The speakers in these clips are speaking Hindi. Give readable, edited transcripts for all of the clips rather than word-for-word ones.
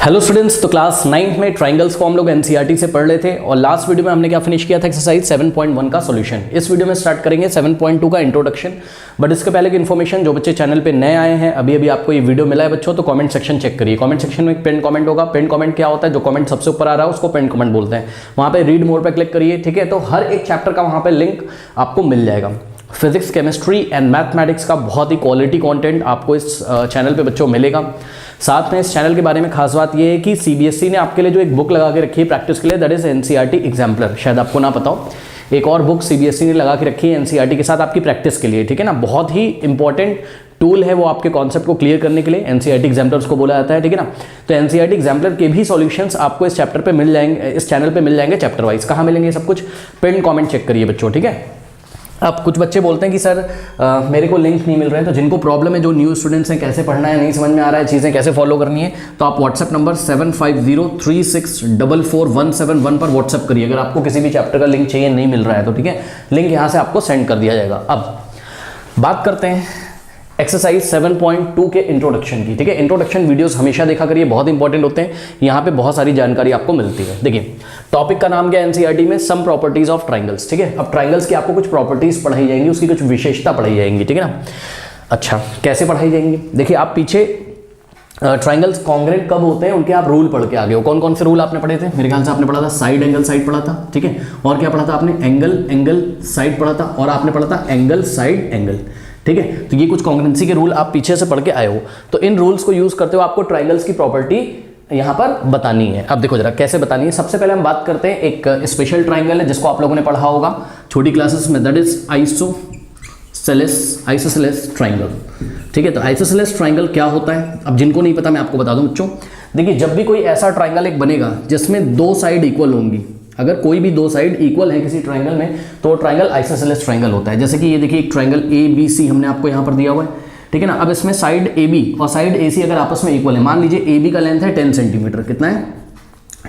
हेलो स्टूडेंट्स, तो क्लास 9 में ट्राइंगल्स को हम लोग एनसीईआरटी से पढ़ रहे थे और लास्ट वीडियो में हमने क्या फिनिश किया था, एक्सरसाइज 7.1 का सॉल्यूशन। इस वीडियो में स्टार्ट करेंगे 7.2 का इंट्रोडक्शन। बट इसके पहले की इन्फॉर्मेशन, जो बच्चे चैनल पे नए आए हैं, अभी आपको ये वीडियो मिला है बच्चों, तो कमेंट सेक्शन चेक करिए। कमेंट सेक्शन में एक पिन कमेंट होगा। पिन कमेंट क्या होता है? जो कमेंट सबसे ऊपर आ रहा है उसको पिन कमेंट बोलते हैं। वहाँ पे रीड मोर पे क्लिक करिए, ठीक है। तो हर एक चैप्टर का वहाँ पे लिंक आपको मिल जाएगा। फिजिक्स, केमिस्ट्री एंड मैथमेटिक्स का बहुत ही क्वालिटी कंटेंट आपको इस चैनल पे बच्चों मिलेगा। साथ में इस चैनल के बारे में खास बात यह है कि सीबीएसई ने आपके लिए जो एक बुक लगा के रखी है प्रैक्टिस के लिए, दैट इज एनसीईआरटी एग्जाम्पलर। शायद आपको ना पता हो, एक और बुक सीबीएसई ने लगा के रखी है एनसीईआरटी के साथ आपकी प्रैक्टिस के लिए, ठीक है ना। बहुत ही इंपॉर्टेंट टूल है वो आपके कॉन्सेप्ट को क्लियर करने के लिए। एनसीईआरटी एग्जाम्पलर्स को बोला जाता है, ठीक है ना। तो एनसीईआरटी एग्जाम्पलर के भी सॉल्यूशंस आपको इस चैप्टर पे मिल जाएंगे, इस चैनल पे मिल जाएंगे चैप्टर वाइज। कहाँ मिलेंगे सब कुछ? पिन कमेंट चेक करिए बच्चों, ठीक है। अब कुछ बच्चे बोलते हैं कि सर मेरे को लिंक नहीं मिल रहे हैं। तो जिनको प्रॉब्लम है, जो न्यू स्टूडेंट्स हैं, कैसे पढ़ना है नहीं समझ में आ रहा है, चीज़ें कैसे फॉलो करनी है, तो आप व्हाट्सएप नंबर 7503644171 पर व्हाट्सएप करिए अगर आपको किसी भी चैप्टर का लिंक चाहिए, नहीं मिल रहा है तो, ठीक है। लिंक यहाँ से आपको सेंड कर दिया जाएगा। अब बात करते हैं एक्सरसाइज 7.2 के इंट्रोडक्शन की, ठीक है। इंट्रोडक्शन वीडियोस हमेशा देखा करिए, बहुत इंपॉर्टेंट होते हैं। यहाँ पे बहुत सारी जानकारी आपको मिलती है। देखिए, टॉपिक का नाम क्या है एनसीईआरटी में? सम प्रॉपर्टीज ऑफ ट्राइंगल्स, ठीक है। अब ट्राइंगल्स की आपको कुछ प्रॉपर्टीज पढ़ाई जाएंगी, उसकी कुछ विशेषता पढ़ाई जाएंगी, ठीक है ना। अच्छा, कैसे पढ़ाई जाएंगी? देखिए, आप पीछे ट्राइंगल्स कॉन्ग्रेंट कब होते हैं उनके आप रूल पढ़ के आगे हो। कौन कौन से रूल आपने पढ़े थे? मेरे ख्याल से आपने पढ़ा था साइड एंगल साइड पढ़ा था, ठीक है। और क्या पढ़ा था आपने? एंगल एंगल साइड पढ़ा था, और आपने पढ़ा था एंगल साइड एंगल, ठीक है। तो ये कुछ कॉन्ग्रेंसी के रूल आप पीछे से पढ़ के आए हो। तो इन रूल्स को यूज करते हुए आपको ट्राइंगल्स की प्रॉपर्टी यहां पर बतानी है। अब देखो जरा कैसे बतानी है। सबसे पहले हम बात करते हैं, एक स्पेशल ट्राइंगल है जिसको आप लोगों ने पढ़ा होगा छोटी क्लासेस में, दैट इज आइसोसेलेस ट्राइंगल, ठीक है। तो आइसोसेलेस ट्राइंगल क्या होता है? अब जिनको नहीं पता मैं आपको बता दूं बच्चों। देखिए, जब भी कोई ऐसा ट्राइंगल एक बनेगा जिसमें दो साइड इक्वल होंगी, अगर कोई भी दो साइड इक्वल है किसी ट्राइंगल में, तो ट्राइंगल आइसोसेलेस ट्राइंगल होता है। जैसे कि ये देखिए, एक ट्राइंगल ए बी सी हमने आपको यहाँ पर दिया हुआ है, ठीक है ना। अब इसमें साइड ए बी और साइड ए सी अगर आपस में इक्वल है, मान लीजिए ए बी का लेंथ है 10 सेंटीमीटर, कितना है?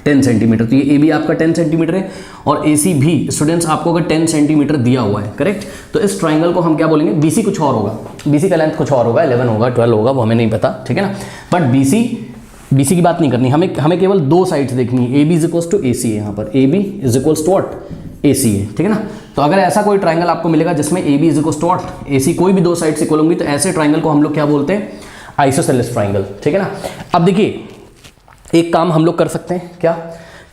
10 सेंटीमीटर। तो ये ए बी आपका 10 सेंटीमीटर है और ए सी भी स्टूडेंट्स आपको अगर 10 सेंटीमीटर दिया हुआ है, करेक्ट। तो इस ट्राइंगल को हम क्या बोलेंगे? बी सी कुछ और होगा, बी सी का लेंथ कुछ और होगा, 11 होगा, 12 होगा, वो हमें नहीं पता, ठीक है ना। बट बी सी की बात नहीं करनी, हमें केवल दो साइड्स देखनी है। A B is equals to A C है, यहाँ पर A B is equals to what? A C है, ठीक है ना। तो अगर ऐसा कोई ट्राइंगल आपको मिलेगा जिसमें A B is equals to what? A C, कोई भी दो साइड्स इक्वल होंगी, तो ऐसे ट्राइंगल को हम लोग क्या बोलते हैं? आइसोसेलेस ट्राइंगल, ठीक है ना। अब देखिए, एक काम हम लोग कर सकते हैं क्या,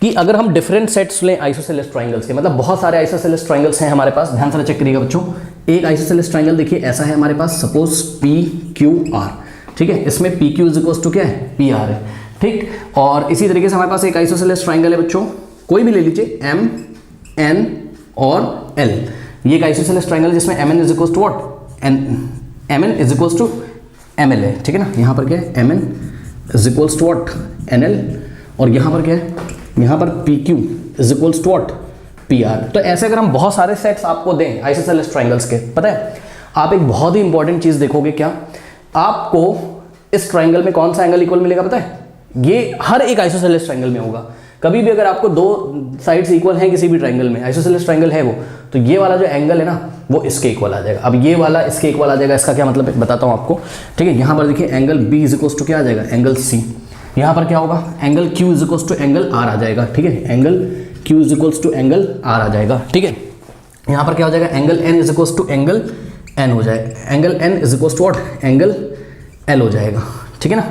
कि अगर हम डिफरेंट सेट्स लें आइसोसेलेस ट्राइंगल्स के, मतलब बहुत सारे आइसोसेलेस ट्राइंगल्स हैं हमारे पास। ध्यान से चेक करिएगा बच्चों। एक आइसोसेलेस ट्राइंगल देखिए ऐसा है हमारे पास, सपोज पी क्यू आर, ठीक है। इसमें P Q is equals to क्या है? पी आर है, ठीक। और इसी तरीके से हमारे पास एक आइसोसेलेस ट्राइंगल है बच्चों, कोई भी ले लीजिए, एम एन और एल। ये एक आइसोसेलेस ट्राइंगल है जिसमें M N is equals to what? M N is equals to M L है, ठीक है ना। यहाँ पर क्या है? M N is equals to what? N L. और यहाँ पर क्या है? यहाँ पर P Q is equals to what? P R. तो ऐसे अगर हम बहुत सारे सेट्स आपको दें आइसोसेलेस ट्राइंगल्स के, पता है आप एक बहुत ही इंपॉर्टेंट चीज देखोगे, क्या आपको इस ट्राइंगल में कौन सा एंगल इक्वल मिलेगा पता है? ये हर एक आइसोसेलेस ट्राइंगल में होगा। कभी भी अगर आपको दो साइड्स इक्वल हैं किसी भी ट्राइंगल में, आइसोसेलेस ट्राइंगल है वो, तो ये वाला जो एंगल है ना, वो इसके इक्वल आ जाएगा। अब ये वाला इसके इक्वल आ जाएगा, इसका क्या मतलब है बताता हूँ आपको, ठीक है। यहाँ पर देखिए, angle B is equals to क्या आ जाएगा? Angle C. यहाँ पर क्या होगा? Angle Q is equals to angle R आ जाएगा, ठीक है। Angle Q is equals to angle R आ जाएगा, ठीक है। यहाँ पर क्या हो जाएगा? Angle N is equals to angle N हो जाएगा, angle N is equals to what? Angle L हो जाएगा, ठीक है ना।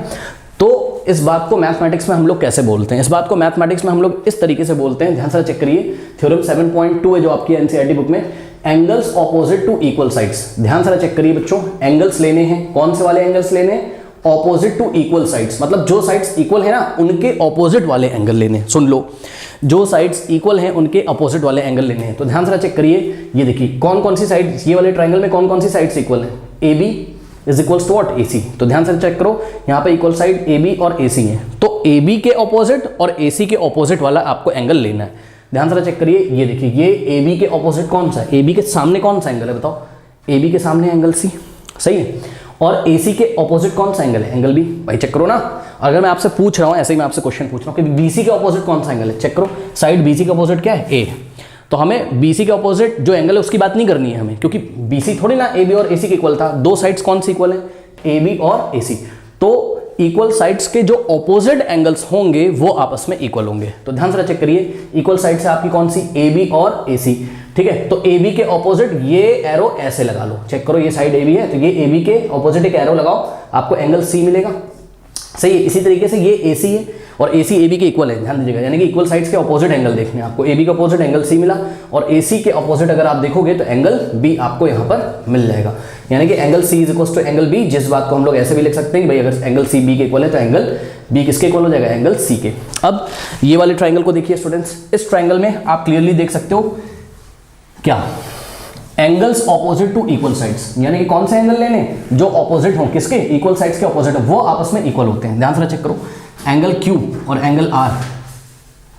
तो इस बात को मैथमेटिक्स में हम लोग कैसे बोलते हैं? इस बात को मैथमेटिक्स में हम लोग इस तरीके से बोलते हैं, ध्यान से चेक करिए। थ्योरम 7.2 है जो आपकी एनसीईआरटी बुक में, angles opposite to equal sides. ध्यान से चेक करिए बच्चों, एंगल्स लेने हैं, कौन से वाले एंगल्स लेने हैं? ऑपोजिट टू इक्वल साइड्स, मतलब जो साइड्स इक्वल है ना उनके ऑपोजिट वाले एंगल लेने हैं। सुन लो, जो साइड्स इक्वल हैं उनके अपोजिट वाले एंगल लेने हैं। तो ध्यान से चेक करिए, ये देखिए कौन कौन सी साइड, ये वाले ट्राइंगल में कौन कौन सी साइड्स इक्वल है? A B is equals to what? A C. तो ध्यान से चेक करो, यहाँ पे इक्वल साइड ए बी और ए सी है, तो ए बी के ऑपोजिट और ए सी के ऑपोजिट वाला आपको एंगल लेना है। ध्यान से चेक करिए, ये देखिए, ये ए बी के ऑपोजिट कौन सा है? ए बी के सामने कौन सा एंगल है बताओ? ए बी के सामने एंगल सी, सही है। और ए सी के ऑपोजिट कौन सा एंगल है? Angle B. भाई चेक करो ना, अगर मैं आपसे पूछ रहा हूँ, ऐसे ही मैं आपसे क्वेश्चन पूछ रहा हूँ कि बी सी के ऑपोजिट कौन सा एंगल है, चेक करो। साइड बी सी के ऑपोजिट क्या है? ए। तो हमें BC के ऑपोजिट जो एंगल है उसकी बात नहीं करनी है हमें, क्योंकि BC थोड़ी ना AB और AC के इक्वल था। दो साइड्स कौन सी इक्वल है? AB और AC। तो इक्वल साइड्स के जो ऑपोजिट एंगल्स होंगे वो आपस में इक्वल होंगे। तो ध्यान से चेक करिए, इक्वल साइड से आपकी कौन सी, ए बी और ए सी, ठीक है। तो ए बी के ऑपोजिट ये एरो ऐसे लगा लो, चेक करो ये साइड ए बी है तो ये ए बी के ऑपोजिट एक एरो लगाओ, आपको एंगल सी मिलेगा, सही है। इसी तरीके से ये ए सी है और ए सी ए बी के इक्वल है, ध्यान दीजिएगा, यानी कि इक्वल साइड्स के ऑपोजिट एंगल देखने हैं आपको। ए बी के ऑपोजिट एंगल सी मिला और ए सी के ऑपोजिट अगर आप देखोगे तो एंगल बी आपको यहाँ पर मिल जाएगा, यानी कि angle C is equal to angle B. जिस बात को हम लोग ऐसे भी लिख सकते हैं कि भाई अगर एंगल सी बी के इक्वल है तो एंगल बी किसके इक्वल हो जाएगा, एंगल सी के। अब ये वाले ट्राइंगल को देखिए स्टूडेंट्स, इस ट्राइंगल में आप क्लियरली देख सकते हो क्या, angles opposite to equal sides, यानी कि कौन से एंगल लेने जो ऑपोजिट हो, किसके, इक्वल साइड्स के ऑपोजिट हो, वो आपस में इक्वल होते हैं। ध्यान से चेक करो, एंगल Q और angle R,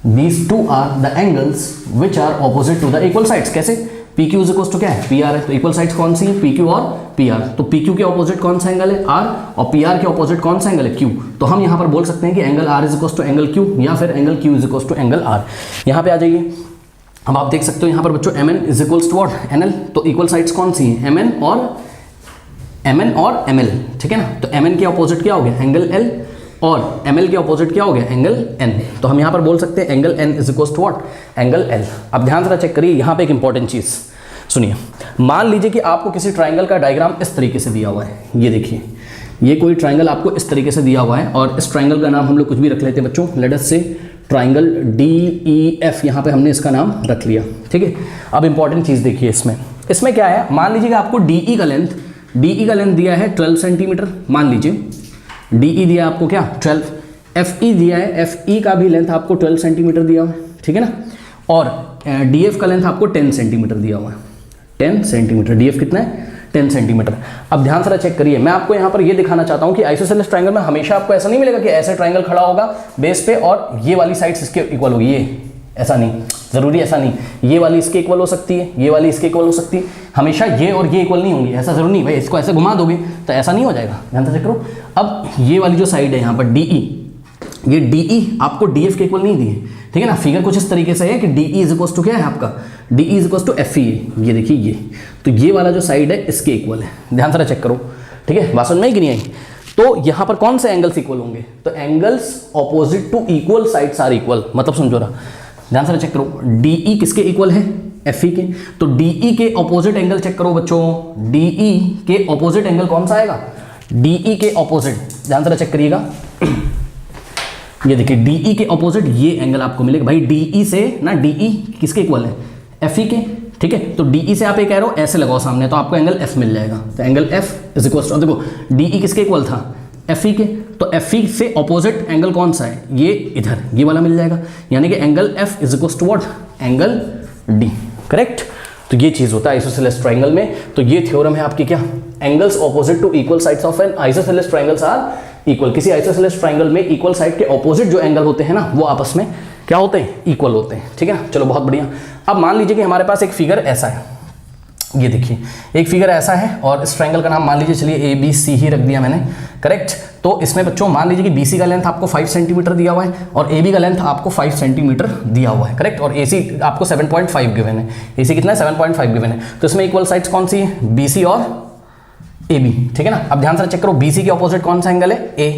these two are the angles which are opposite to the equal sides। कैसे, PQ इज इक्वल टू क्या है, PR है, तो इक्वल साइड्स कौन सी है, PQ और PR। तो PQ के ऑपोजिट कौन सा एंगल है, R, और PR के ऑपोजिट कौन सा एंगल है, Q। तो हम यहाँ पर बोल सकते हैं कि angle R is equal to angle Q या फिर angle Q is equal to angle R। यहाँ पे आ जाइए, अब आप देख सकते हो यहाँ पर बच्चों MN is equal to what, NL। तो इक्वल साइड्स कौन सी है, MN और ML, ठीक है ना। तो MN के ऑपोजिट क्या हो गया, एंगल L, और ML के ऑपोजिट क्या हो गया, एंगल N। तो हम यहाँ पर बोल सकते हैं angle N is equal to what, angle L। अब ध्यान से चेक करिए, यहाँ पे एक इंपॉर्टेंट चीज सुनिए, मान लीजिए कि आपको किसी ट्राइंगल का डायग्राम इस तरीके से दिया हुआ है, ये देखिए, ये कोई ट्राइंगल आपको इस तरीके से दिया हुआ है और इस ट्राइंगल का नाम हम लोग कुछ भी रख लेते हैं बच्चों, लेट अस से ट्राइंगल DEF, यहाँ पे हमने इसका नाम रख लिया, ठीक है। अब इंपॉर्टेंट चीज देखिए, इसमें क्या है, मान लीजिए कि आपको DE का लेंथ दिया है 12 सेंटीमीटर, मान लीजिए DE दिया आपको क्या 12, FE दिया है, FE का भी लेंथ आपको 12 सेंटीमीटर दिया हुआ है, ठीक है ना, और DF का लेंथ आपको 10 सेंटीमीटर दिया हुआ है, 10 सेंटीमीटर, DF कितना है 10 सेंटीमीटर। अब ध्यान से चेक करिए, मैं आपको यहाँ पर ये दिखाना चाहता हूँ कि आइसोसेलेस ट्राइंगल में हमेशा आपको ऐसा नहीं मिलेगा कि ऐसे ट्राइंगल खड़ा होगा बेस पे और ये वाली साइड इसके इक्वल होगी, ये ऐसा नहीं, जरूरी ऐसा नहीं, ये वाली इसके इक्वल हो सकती है, ये वाली इसके इक्वल हो सकती है, हमेशा ये और ये इक्वल नहीं होंगी, ऐसा जरूर नहीं, भाई इसको ऐसे घुमा दोगे तो ऐसा नहीं हो जाएगा, ध्यान से चेक करो। अब ये वाली जो साइड है यहाँ पर DE, ये DE आपको DF के इक्वल नहीं दिए, ठीक है ना। फिगर कुछ इस तरीके से है कि DE इज इक्वल टू क्या है आपका, DE is equal to FE, ये देखिए ये, तो ये वाला जो साइड है इसके इक्वल है, ध्यान से चेक करो, ठीक है, बात समझ में आई कि नहीं आई। तो यहाँ पर कौन से एंगल्स इक्वल होंगे, तो angles opposite to equal sides are equal, मतलब समझो रहा, ध्यान से चेक करो, DE किसके इक्वल है, FE के, तो DE के ऑपोजिट एंगल चेक करो बच्चों, DE के ऑपोजिट एंगल कौन सा आएगा, DE के ऑपोजिट, ध्यान से चेक करिएगा, ये देखिए DE के ऑपोजिट ये एंगल आपको मिलेगा, भाई DE से ना, DE किसके इक्वल है, FE के, ठीक है। तो DE से आप एक एरो ऐसे लगाओ सामने तो आपको एंगल F मिल जाएगा, तो angle F is equal to, देखो DE किसके इक्वल था, FE के, तो FE से ऑपोजिट एंगल कौन सा है, ये इधर, ये वाला मिल जाएगा, यानी कि angle F is equal to what, angle D, correct. तो ये चीज होता है आइसोसेलेस ट्राइंगल में। तो ये थ्योरम है आपकी क्या, angles opposite to equal sides of an isosceles triangles are equal. किसी आइसोसेलेस ट्राइंगल में इक्वल साइड के ऑपोजिट जो एंगल होते हैं ना, वो आपस में क्या होते हैं, इक्वल होते हैं, ठीक है ना। चलो बहुत बढ़िया। अब मान लीजिए कि हमारे पास एक फिगर ऐसा है, ये देखिए एक फिगर ऐसा है और इस ट्राइंगल का नाम मान लीजिए, चलिए ABC ही रख दिया मैंने, करेक्ट। तो इसमें बच्चों मान लीजिए कि BC का लेंथ आपको 5 सेंटीमीटर दिया हुआ है और AB का लेंथ आपको 5 सेंटीमीटर दिया हुआ है, करेक्ट। और AC आपको 7.5 गिवन है, AC कितना है 7.5 गिवन है। तो इसमें इक्वल साइड्स कौन सी है, BC और AB, ठीक है ना। अब ध्यान से चेक करो, BC के ऑपोजिट कौन सा एंगल है, A,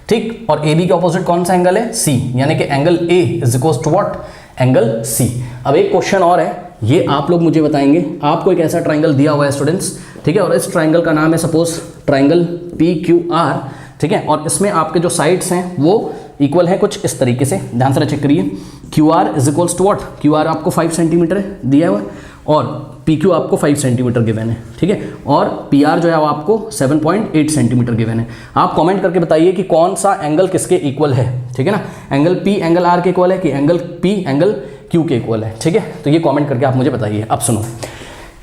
ठीक, और AB के ऑपोजिट कौन सा एंगल है, C, यानी कि angle A is equal to what, angle C। अब एक क्वेश्चन और है, ये आप लोग मुझे बताएंगे, आपको एक ऐसा ट्राइंगल दिया हुआ है स्टूडेंट्स, ठीक है, और इस ट्राइंगल का नाम है सपोज ट्राइंगल PQR, ठीक है, और इसमें आपके जो साइड्स हैं वो इक्वल है कुछ इस तरीके से, ध्यान से चेक करिए। QR is equals to what, QR आपको 5 सेंटीमीटर दिया हुआ है और PQ आपको 5 सेंटीमीटर गिवन है, ठीक है, और PR जो है वो आपको 7.8 सेंटीमीटर गिवन है। आप कमेंट करके बताइए कि कौन सा एंगल किसके इक्वल है, ठीक है ना। एंगल P एंगल R के इक्वल है कि एंगल P एंगल Q के इक्वल है, ठीक है। तो ये कमेंट करके आप मुझे बताइए। अब सुनो,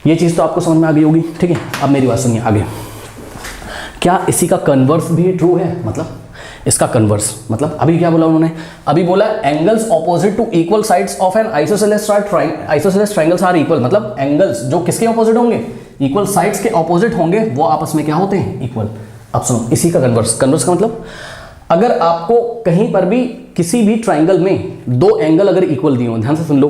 ये चीज़ तो आपको समझ में आ गई होगी, ठीक है। अब मेरी बात सुनिए आगे, क्या इसी का कन्वर्स भी ट्रू है, मतलब इसका कन्वर्स, मतलब अभी क्या बोला उन्होंने, अभी बोला angles opposite to equal sides of an isosceles triangles are equal, मतलब एंगल्स जो किसके ऑपोजिट होंगे, इक्वल साइड्स के ऑपोजिट होंगे, वो आपस में क्या होते हैं, इक्वल। अब सुनो, इसी का कन्वर्स का मतलब, अगर आपको कहीं पर भी किसी भी ट्राइंगल में दो एंगल अगर इक्वल दिए हों, ध्यान से सुन लो,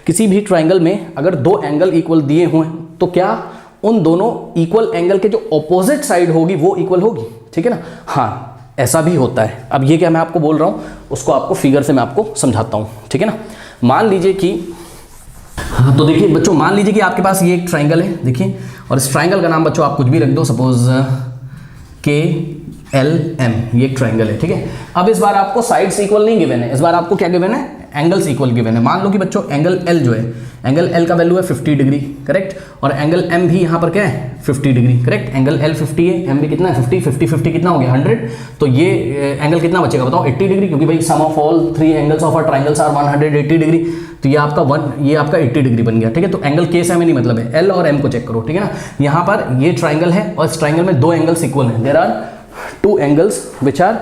किसी भी ट्राइंगल में अगर दो एंगल इक्वल दिए हुए तो क्या उन दोनों इक्वल एंगल के जो ऑपोजिट साइड होगी वो इक्वल होगी, ठीक है ना। हाँ, ऐसा भी होता है। अब ये क्या मैं आपको बोल रहा हूँ उसको आपको फिगर से मैं आपको समझाता हूँ, ठीक है ना। मान लीजिए कि हाँ, तो देखिए बच्चों, मान लीजिए कि आपके पास ये एक ट्राइंगल है, देखिए, और इस ट्राइंगल का नाम बच्चों आप कुछ भी रख दो, सपोज KLM, ये एक ट्राइंगल है, ठीक है। अब इस बार आपको साइड्स इक्वल नहीं गिवन है, इस बार आपको क्या गिवन है, एंगल्स इक्वल गिवन है। मान लो कि बच्चों एंगल L जो है, एंगल L का वैल्यू है 50 डिग्री, करेक्ट, और एंगल M भी यहाँ पर क्या है 50 डिग्री, करेक्ट। एंगल L 50 है, M भी कितना है 50, 50 50 कितना हो गया 100, तो ये एंगल कितना बचेगा बताओ 80 डिग्री, क्योंकि भाई sum of all 3 angles of a triangles are 180 degree, तो ये आपका 80 डिग्री बन गया, ठीक है। तो एंगल के से हमें नहीं मतलब है, L और M को चेक करो, ठीक है ना। यहाँ पर ये ट्राइंगल है और इस ट्राइंगल में 2 एंगल्स इक्वल हैं, there are 2 angles which are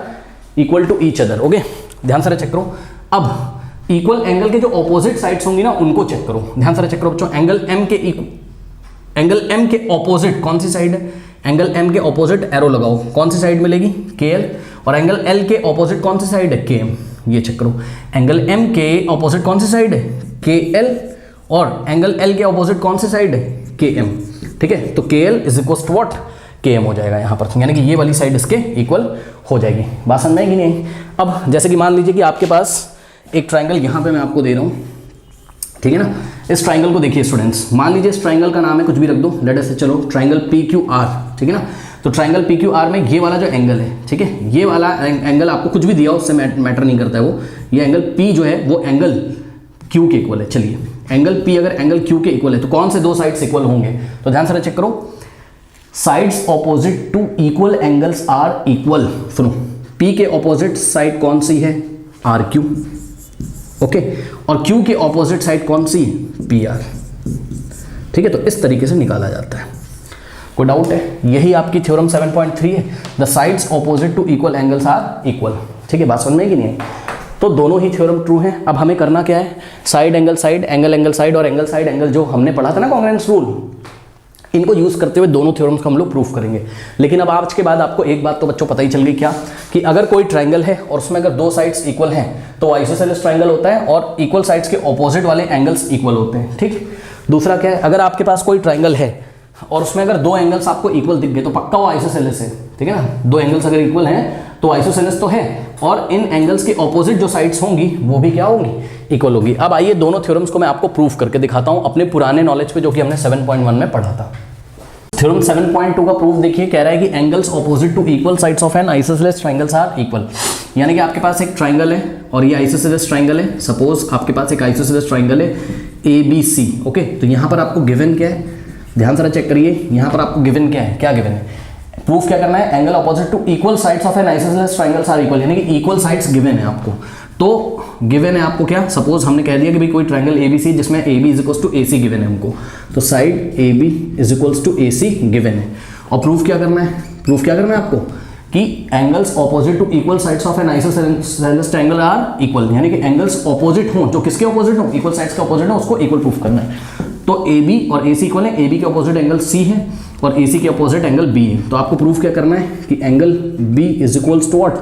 equal to each other, okay. ध्यान से चेक करो। अब इक्वल एंगल के जो ऑपोजिट साइड्स होंगी ना उनको चेक करो, ध्यान से चेक करो बच्चों। एंगल M के ऑपोजिट कौन सी साइड है, एंगल M के ऑपोजिट एरो लगाओ, कौन सी साइड मिलेगी KL, और एंगल L के ऑपोजिट कौन सी साइड है KM, ये चेक करो। एंगल M के ऑपोजिट कौन सी साइड है KL, और एंगल L के ऑपोजिट कौन सी साइड है KM, ठीक है। तो KL is equal to what, KM हो जाएगा यहाँ पर, यानी कि ये वाली साइड इसके इक्वल हो जाएगी। बात समझ में आई कि नहीं आई। अब जैसे कि मान लीजिए कि आपके पास एक ट्राइंगल यहाँ पे मैं आपको दे रहा हूँ, ठीक है ना। इस ट्राइंगल को देखिए स्टूडेंट्स, मान लीजिए इस ट्राइंगल का नाम है कुछ भी रख दो, लेट अस से चलो ट्राइंगल PQR, ठीक है ना। तो ट्राइंगल PQR में ये वाला जो एंगल है, ठीक है, ये वाला एंगल आपको कुछ भी दिया हो उससे मैटर नहीं करता है, वो ये एंगल P जो है वो एंगल Q के इक्वल है। चलिए एंगल P अगर एंगल Q के इक्वल है तो कौन से 2 साइड्स इक्वल होंगे, तो ध्यान से चेक करो। Sides opposite to equal angles are equal. सुनो, P के ऑपोजिट साइड कौन सी है RQ, ओके, और Q के ऑपोजिट साइड कौन सी PR, ठीक है। तो इस तरीके से निकाला जाता है। कोई डाउट है, यही आपकी थ्योरम 7.3 है, the sides opposite to equal angles are equal, ठीक है। बात समझ में कि नहीं है। तो दोनों ही थ्योरम ट्रू हैं। अब हमें करना क्या है, side angle side, angle angle side और एंगल साइड एंगल जो हमने पढ़ा था ना कॉन्ग्रुएंस रूल, इनको यूज करते हुए दोनों थ्योरम्स को हम लोग प्रूफ करेंगे। लेकिन अब आज के बाद आपको एक बात तो बच्चों पता ही चल गई, क्या कि अगर कोई ट्राइंगल है और उसमें अगर 2 साइड्स इक्वल हैं तो आइसोसेलेस ट्राइंगल होता है और इक्वल साइड्स के ऑपोजिट वाले एंगल्स इक्वल होते हैं, ठीक। दूसरा क्या है, अगर आपके पास कोई ट्राइंगल है और उसमें अगर 2 एंगल्स आपको इक्वल दिख गए तो पक्का वो आइसोसेलेस है, ठीक है ना। 2 एंगल्स अगर इक्वल हैं तो आइसोसेलेस तो है, और इन एंगल्स के ऑपोजिट जो साइड्स होंगी वो भी क्या होंगी, इक्वल होगी। अब आइए दोनों थ्योरम्स को मैं आपको प्रूफ करके दिखाता हूं अपने पुराने नॉलेज पे, जो कि हमने 7.1 में पढ़ा था। थ्योरम 7.2 का प्रूफ देखिए, कह रहा है कि angles opposite to equal sides of an isosceles triangles are equal. यानी कि आपके पास एक ट्राइंगल है और ये आइसोसेलेस ट्राइंगल है। सपोज आपके पास एक आइसोसेलेस ट्राइंगल है ABC, ओके। तो यहाँ पर आपको गिवन क्या है, ध्यान से चेक करिए, यहाँ पर आपको गिवन क्या है, क्या गिवन है, प्रूफ क्या करना है, angle opposite to equal sides of an isosceles triangles are equal, यानी कि इक्वल साइड्स गिवन है आपको। तो गिवन है आपको क्या, सपोज हमने कह दिया कि भाई कोई ट्राइंगल ABC जिसमें AB is equals to AC given है हमको, तो side AB is equals to AC given है। और प्रूफ क्या करना है, प्रूफ क्या करना है आपको कि angles opposite to equal sides of an isosceles triangle are equal, यानी कि एंगल्स ऑपोजिट हो जो किसके ऑपोजिट हो, इक्वल साइड्स के ऑपोजिट हो, उसको इक्वल प्रूफ करना है। तो AB और AC इक्वल है, AB के ऑपोजिट एंगल C है और AC के ऑपोजिट एंगल B है। तो आपको प्रूफ क्या करना है कि angle B is equals to what,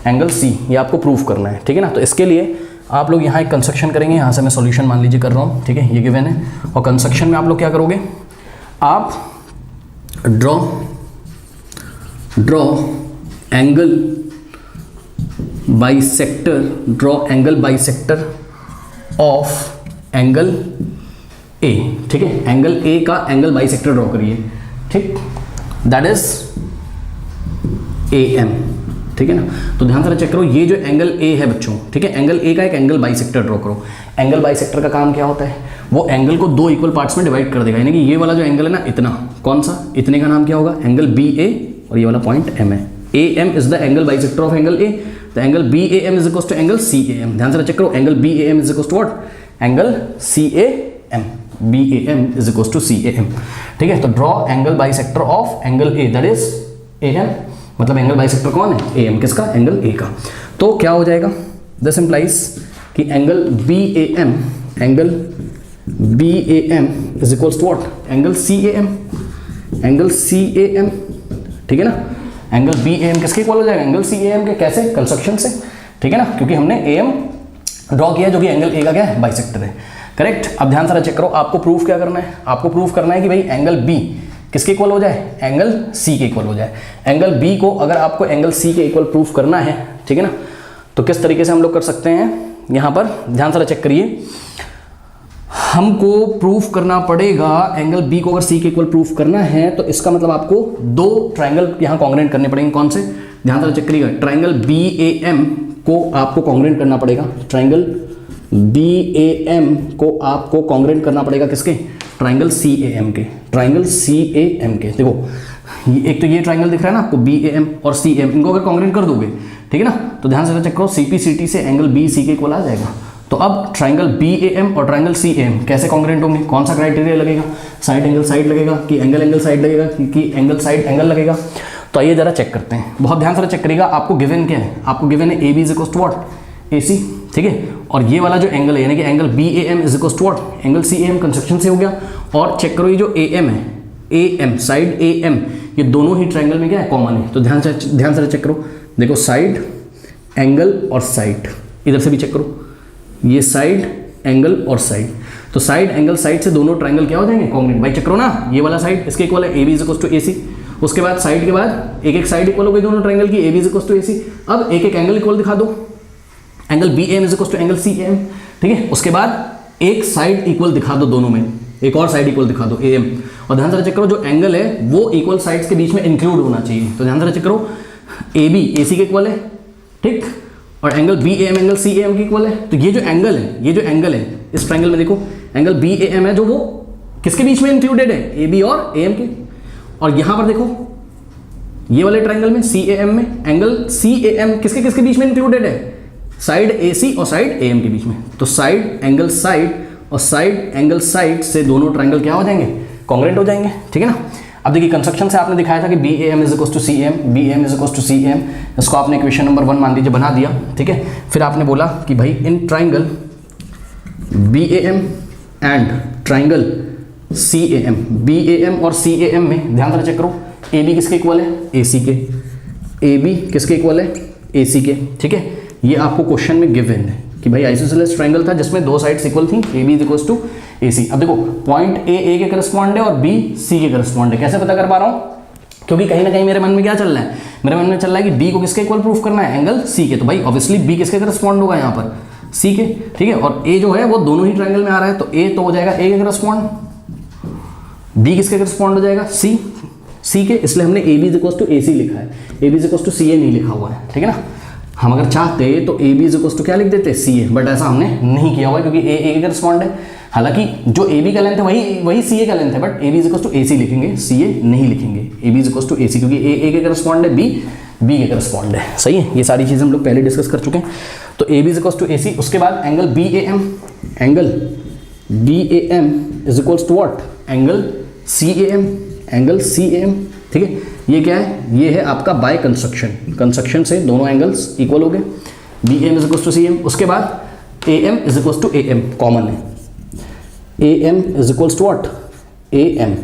angle C, ये आपको प्रूफ करना है, ठीक है ना। तो इसके लिए आप लोग यहाँ एक कंस्ट्रक्शन करेंगे, यहाँ से मैं सॉल्यूशन मान लीजिए कर रहा हूँ, ठीक है, ये गिवन है। और कंस्ट्रक्शन में आप लोग क्या करोगे, आप draw angle bisector of angle A, ठीक है। एंगल A का एंगल बाइसेक्टर ड्रॉ करिए, ठीक, दैट इज AM, ठीक है ना। तो ध्यान से चेक करो, ये जो एंगल A है बच्चों, ठीक है, एंगल A का एक एंगल बाइसेक्टर ड्रॉ करो। एंगल बाइसेक्टर का काम क्या होता है, वो एंगल को 2 इक्वल पार्ट्स में डिवाइड कर देगा, यानी कि ये वाला जो एंगल है ना, इतना, कौन सा, इतने का नाम क्या होगा, एंगल BA, और ये वाला पॉइंट M है। AM is the angle bisector of angle A, तो angle BAM is equal to angle CAM। ध्यान से चेक करो, angle BAM is equal to what, angle CAM, BAM is equal to CAM, ठीक है। तो draw angle bisector of angle A, that is AM, मतलब एंगल बाइसेक्टर कौन है, AM, किसका, एंगल A का। तो क्या हो जाएगा, दिस इंप्लाइज कि angle BAM is equals to what, angle CAM, ठीक है ना। एंगल BAM किसके इक्वल हो जाएगा, एंगल CAM के। कैसे, कंस्ट्रक्शन से, ठीक है ना, क्योंकि हमने AM ड्रॉ किया जो कि एंगल A का क्या है, बाइसेक्टर है, करेक्ट। अब ध्यान से चेक करो, आपको प्रूफ क्या करना है, आपको प्रूफ करना है कि भाई एंगल B किसके इक्वल हो जाए, एंगल सी के इक्वल हो जाए। एंगल बी को अगर आपको एंगल सी के इक्वल प्रूफ करना है, ठीक है ना, तो किस तरीके से हम लोग कर सकते हैं, यहाँ पर ध्यान से चेक करिए, हमको प्रूफ करना पड़ेगा एंगल बी को अगर सी के इक्वल प्रूफ करना है तो इसका मतलब आपको दो ट्राइंगल यहाँ कॉन्ग्रेंट करने पड़ेंगे। कौन से, ध्यान से चेक करिएगा, ट्राइंगल बी ए एम को आपको कॉन्ग्रेंट करना पड़ेगा, ट्राइंगल बी ए एम को आपको कॉन्ग्रेंट करना पड़ेगा किसके, ट्राइंगल सी ए एम के, ट्राइंगल सी ए एम के। देखो एक तो ये ट्राइंगल दिख रहा है ना आपको, बी ए एम और सी एम, इनको अगर कॉन्ग्रेंट कर दोगे, ठीक है ना, तो ध्यान से चेक करो, सी पी सी टी से एंगल बी सी के इक्वल आ जाएगा। तो अब ट्राइंगल बी ए एम और ट्राइंगल सी ए एम कैसे कॉन्ग्रेंट होंगे, कौन सा क्राइटेरिया लगेगा, साइड एंगल साइड लगेगा कि एंगल एंगल साइड लगेगा कि एंगल साइड एंगल लगेगा। तो आइए जरा चेक करते हैं, बहुत ध्यान से चेक करिएगा। आपको गिवन क्या है, आपको गिवन है A B is equal to what, A C, ठीक है, और ये वाला जो एंगल है यानी कि angle B A M is equal to what, angle C A M construction से हो गया। और चेक करो ये जो ए एम है, A M side A M, ये दोनों ही ट्राइंगल में क्या है, कॉमन है। तो ध्यान से चेक करो, देखो साइड एंगल और साइड, इधर से भी चेक करो, ये साइड एंगल और साइड, तो साइड एंगल साइड से दोनों ट्राइंगल क्या हो जाएंगे, कॉन्ग्रेंट। भाई चेक करो ना, ये वाला साइड इसके इक्वल है, A B is equal to A C, उसके बाद साइड के बाद एक एक साइड इक्वल हो गई दोनों ट्राइंगल की, A B is equal to A C. अब एक एक एंगल इक्वल दिखा दो, angle B M is equal to angle C M, ठीक है, उसके बाद एक साइड इक्वल दिखा दो दोनों में, एक और साइड इक्वल दिखा दो ए एम। और ध्यान से चेक करो जो एंगल है वो इक्वल साइड्स के बीच में इंक्लूड होना चाहिए। तो ध्यान से चेक करो, ए बी ए सी के इक्वल है, ठीक, और angle B A M angle C A M के इक्वल है। तो ये जो एंगल है, ये जो एंगल है इस ट्राइंगल में देखो, एंगल बी ए एम है जो वो किसके बीच में इंक्लूडेड है, ए बी और ए एम के। और यहां पर देखो ये वाले ट्राइंगल में सी ए एम में एंगल सी ए एम किसके किसके बीच में इंक्लूडेड है, साइड ए सी और साइड ए एम के बीच में। तो साइड एंगल साइड और साइड एंगल साइड से दोनों ट्राइंगल क्या हो जाएंगे, कॉन्ग्रेंट हो जाएंगे, ठीक है ना। अब देखिए कंस्ट्रक्शन से आपने दिखाया था कि B A M is equal to C M, B M is equal to C M, इसको आपने इक्वेशन नंबर 1 मान लीजिए बना दिया, ठीक है। फिर आपने बोला कि भाई in triangle B A M and triangle C A M, बी ए एम और सी ए एम में ध्यान से चेक करो, ए बी किसके इक्वल है, ए सी के, ए बी किसके इक्वल है, ए सी के, ठीक है। ये आपको क्वेश्चन में गिवन है कि भाई आइसोसेलेस ट्राइंगल था जिसमें दो साइड्स इक्वल थी, A B is equal to A C. अब देखो पॉइंट ए के करस्पॉन्ड है और बी सी के करस्पॉन्ड है, कैसे पता कर पा रहा हूँ, क्योंकि कहीं ना कहीं मेरे मन में क्या चल रहा है, मेरे मन में चल रहा है कि डी को किसके इक्वल प्रूफ करना है, एंगल सी के। तो भाई ऑब्वियसली बी किसके करस्पॉन्ड होगा यहाँ पर, सी के, ठीक है। और ए जो है वो दोनों ही ट्राइंगल में आ रहा है, तो ए तो हो जाएगा ए के करस्पॉन्ड, बी किसके करस्पॉन्ड हो जाएगा, सी के, इसलिए हमने A B is equal to A C लिखा है, A B is equal to C A नहीं लिखा हुआ है, ठीक है ना। हम अगर चाहते तो A B is equal to क्या लिख देते, सी ए, बट ऐसा हमने नहीं किया हुआ है क्योंकि ए के करस्पॉन्ड है। हालांकि जो ए बी का लेंथ है वही सी ए का लेंथ है, but A B is equal to A C लिखेंगे, सी ए नहीं लिखेंगे, A B is equal to A C, क्योंकि ए के करस्पॉन्ड है, बी के करस्पॉन्ड है, सही है। ये सारी चीज़ें हम लोग पहले डिस्कस कर चुके हैं। तो A B is equal to A C, उसके बाद angle B A M, angle B A M is equal to what, angle C A M, angle C A M, ठीक है। ये क्या है, ये है आपका बाय कंस्ट्रक्शन से दोनों एंगल्स इक्वल हो गए, B M is equal to C M. उसके बाद A M is equal to A M common है, A M is equal to what, A M,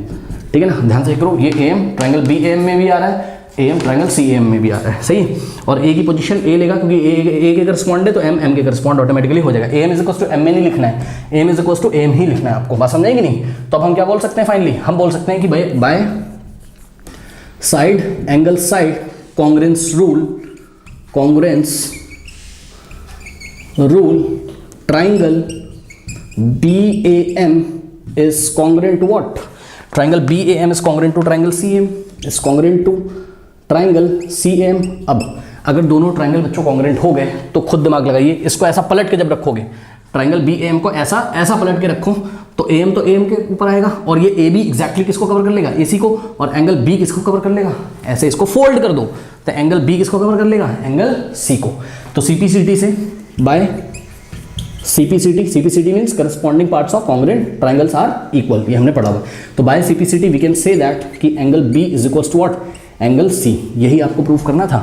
ठीक है ना। ध्यान से करो, ये A M triangle B A M में भी आ रहा है, A M triangle C M में भी आ रहा है, सही। और ए की पोजीशन ए लेगा क्योंकि ए के करस्पॉन्ड है, तो एम के करस्पॉन्ड ऑटोमेटिकली हो जाएगा। A M is equal to M में नहीं लिखना है, A M is equal to M ही लिखना है आपको, बात समझेंगे नहीं। तो अब हम क्या बोल सकते हैं फाइनली, हम बोल सकते हैं कि भाई by side angle side congruence rule triangle B A M is congruent to what, triangle B A M is congruent to triangle C M, is congruent to triangle C M. अब अगर दोनों ट्राइंगल बच्चों कॉन्ग्रेंट हो गए तो खुद दिमाग लगाइए, इसको ऐसा पलट के जब रखोगे, ट्राइंगल बी एम को ऐसा पलट के रखो तो ए एम के ऊपर आएगा, और ये ए बी एग्जैक्टली किसको कवर कर लेगा, ए सी को, और एंगल बी किसको कवर कर लेगा, ऐसे इसको फोल्ड कर दो तो एंगल बी किसको कवर कर लेगा, एंगल सी को। तो सीपीसीटी से by CPCT means corresponding parts of congruent triangles are equal, ये हमने पढ़ा हुआ। तो by CPCT we can say that कि angle B is equal to what, angle C. यही आपको प्रूफ करना था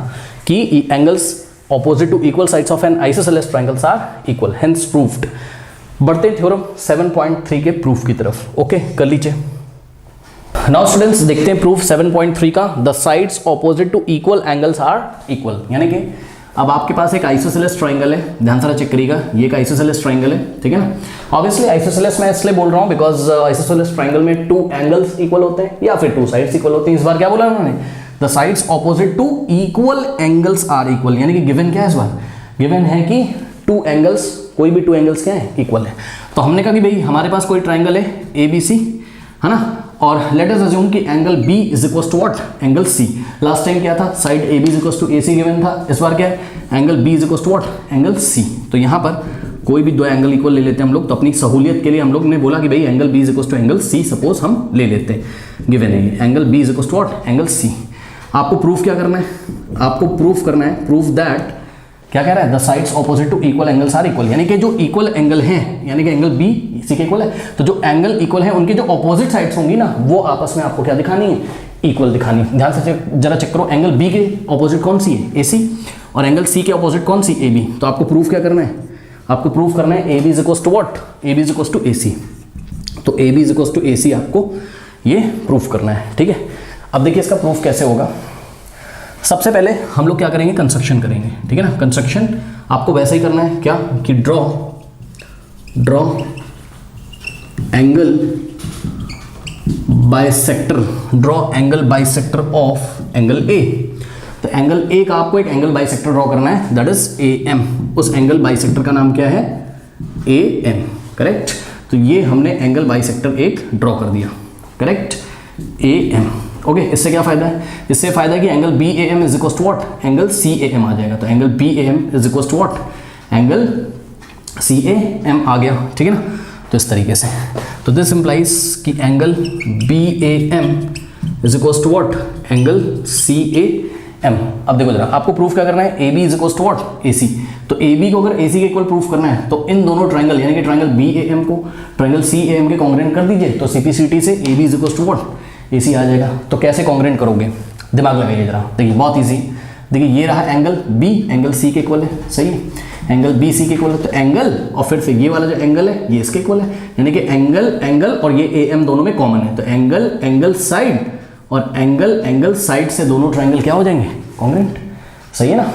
कि angles opposite to equal sides of an isosceles triangles are equal, hence proved. बढ़ते थ्योरम 7.3 के प्रूफ की तरफ, ओके कर लीजिए। नाउ स्टूडेंट्स देखते हैं प्रूफ 7.3 का, the sides opposite to equal angles are equal, यानी कि अब आपके पास एक आइसोसेलेस ट्राइंगल है, ध्यान से चेक करिएगा, ये एक आइसोसेलेस ट्राइंगल है, ठीक है ना। ऑब्वियसली आइसोसेलेस मैं इसलिए बोल रहा हूँ बिकॉज आइसोसेलेस ट्राइंगल में 2 एंगल्स इक्वल होते हैं या फिर 2 साइड्स इक्वल होती हैं। इस बार क्या बोला उन्होंने, the sides opposite to equal angles are equal, यानी कि गिवन क्या है इस बार, गिवन है कि 2 एंगल्स, कोई भी 2 एंगल्स क्या है, इक्वल है। तो हमने कहा कि भाई हमारे पास कोई ट्राइंगल है ABC, है ना, और लेट अस अज्यूम कि angle B is equal to what, angle C। Last time क्या था, side AB is equal to AC given था, इस बार क्या है, angle B is equal to what, angle C। तो यहाँ पर कोई भी 2 एंगल इक्वल ले लेते हैं हम लोग। तो अपनी सहूलियत के लिए हम लोग ने बोला कि भाई angle B is equal to angle C suppose हम ले लेते हैं, गिवन है angle B is equal to what, angle C। आपको प्रूफ क्या करना है, आपको प्रूफ करना है, प्रूफ दैट क्या कह रहा है, the sides opposite to equal angles are equal, यानी कि जो इक्वल एंगल हैं, यानी कि एंगल B C के इक्वल है, तो जो एंगल इक्वल है उनके जो ऑपोजिट साइड्स होंगी ना, वो आपस में आपको क्या दिखानी है, इक्वल दिखानी है। ध्यान से जरा चेक करो, एंगल B के ऑपोजिट कौन सी है, AC, और एंगल C के ऑपोजिट कौन सी, AB। तो आपको प्रूफ क्या करना है, आपको प्रूफ करना है AB is equal to what, AB is equal to AC। तो AB is equal to AC आपको ये प्रूफ करना है, ठीक है। अब देखिए इसका प्रूफ कैसे होगा। सबसे पहले हम लोग क्या करेंगे, कंस्ट्रक्शन करेंगे, ठीक है ना। कंस्ट्रक्शन आपको वैसे ही करना है क्या, कि draw angle bisector, draw angle bisector of angle A। तो एंगल A का आपको एक एंगल बाइसेक्टर ड्रॉ करना है, दैट इज AM। उस एंगल बाइसेक्टर का नाम क्या है, AM, करेक्ट। तो ये हमने एंगल बाइसेक्टर एक ड्रॉ कर दिया, करेक्ट, AM। ओके, इससे क्या फायदा है, इससे फायदा है कि angle BAM is equal to what, angle CAM आ जाएगा। तो angle BAM is equal to what, angle CAM आ गया, ठीक है ना। तो इस तरीके से, तो दिस इंप्लाइज कि angle BAM is equal to what, angle CAM। अब देखो जरा, आपको प्रूफ क्या करना है, AB is equal to what, AC। तो AB को अगर AC के इक्वल प्रूफ करना है तो इन दोनों ट्राइंगल, यानी कि ट्राइंगल BAM को ट्राइंगल CAM के कॉन्ग्रेंट कर दीजिए। तो CPCT से AB is equal to what, AC आ जाएगा। तो कैसे कॉन्ग्रेंट करोगे, दिमाग लगाइए जरा, देखिए बहुत इजी। देखिए ये रहा एंगल B, एंगल C के इक्वल है, सही है, एंगल BC के इक्वल है। तो एंगल और फिर से ये वाला जो एंगल है ये इसके इक्वल है, यानी कि एंगल और ये AM दोनों में कॉमन है। तो एंगल साइड और एंगल साइड से दोनों ट्राइंगल क्या हो जाएंगे, कॉन्ग्रेंट, सही है ना।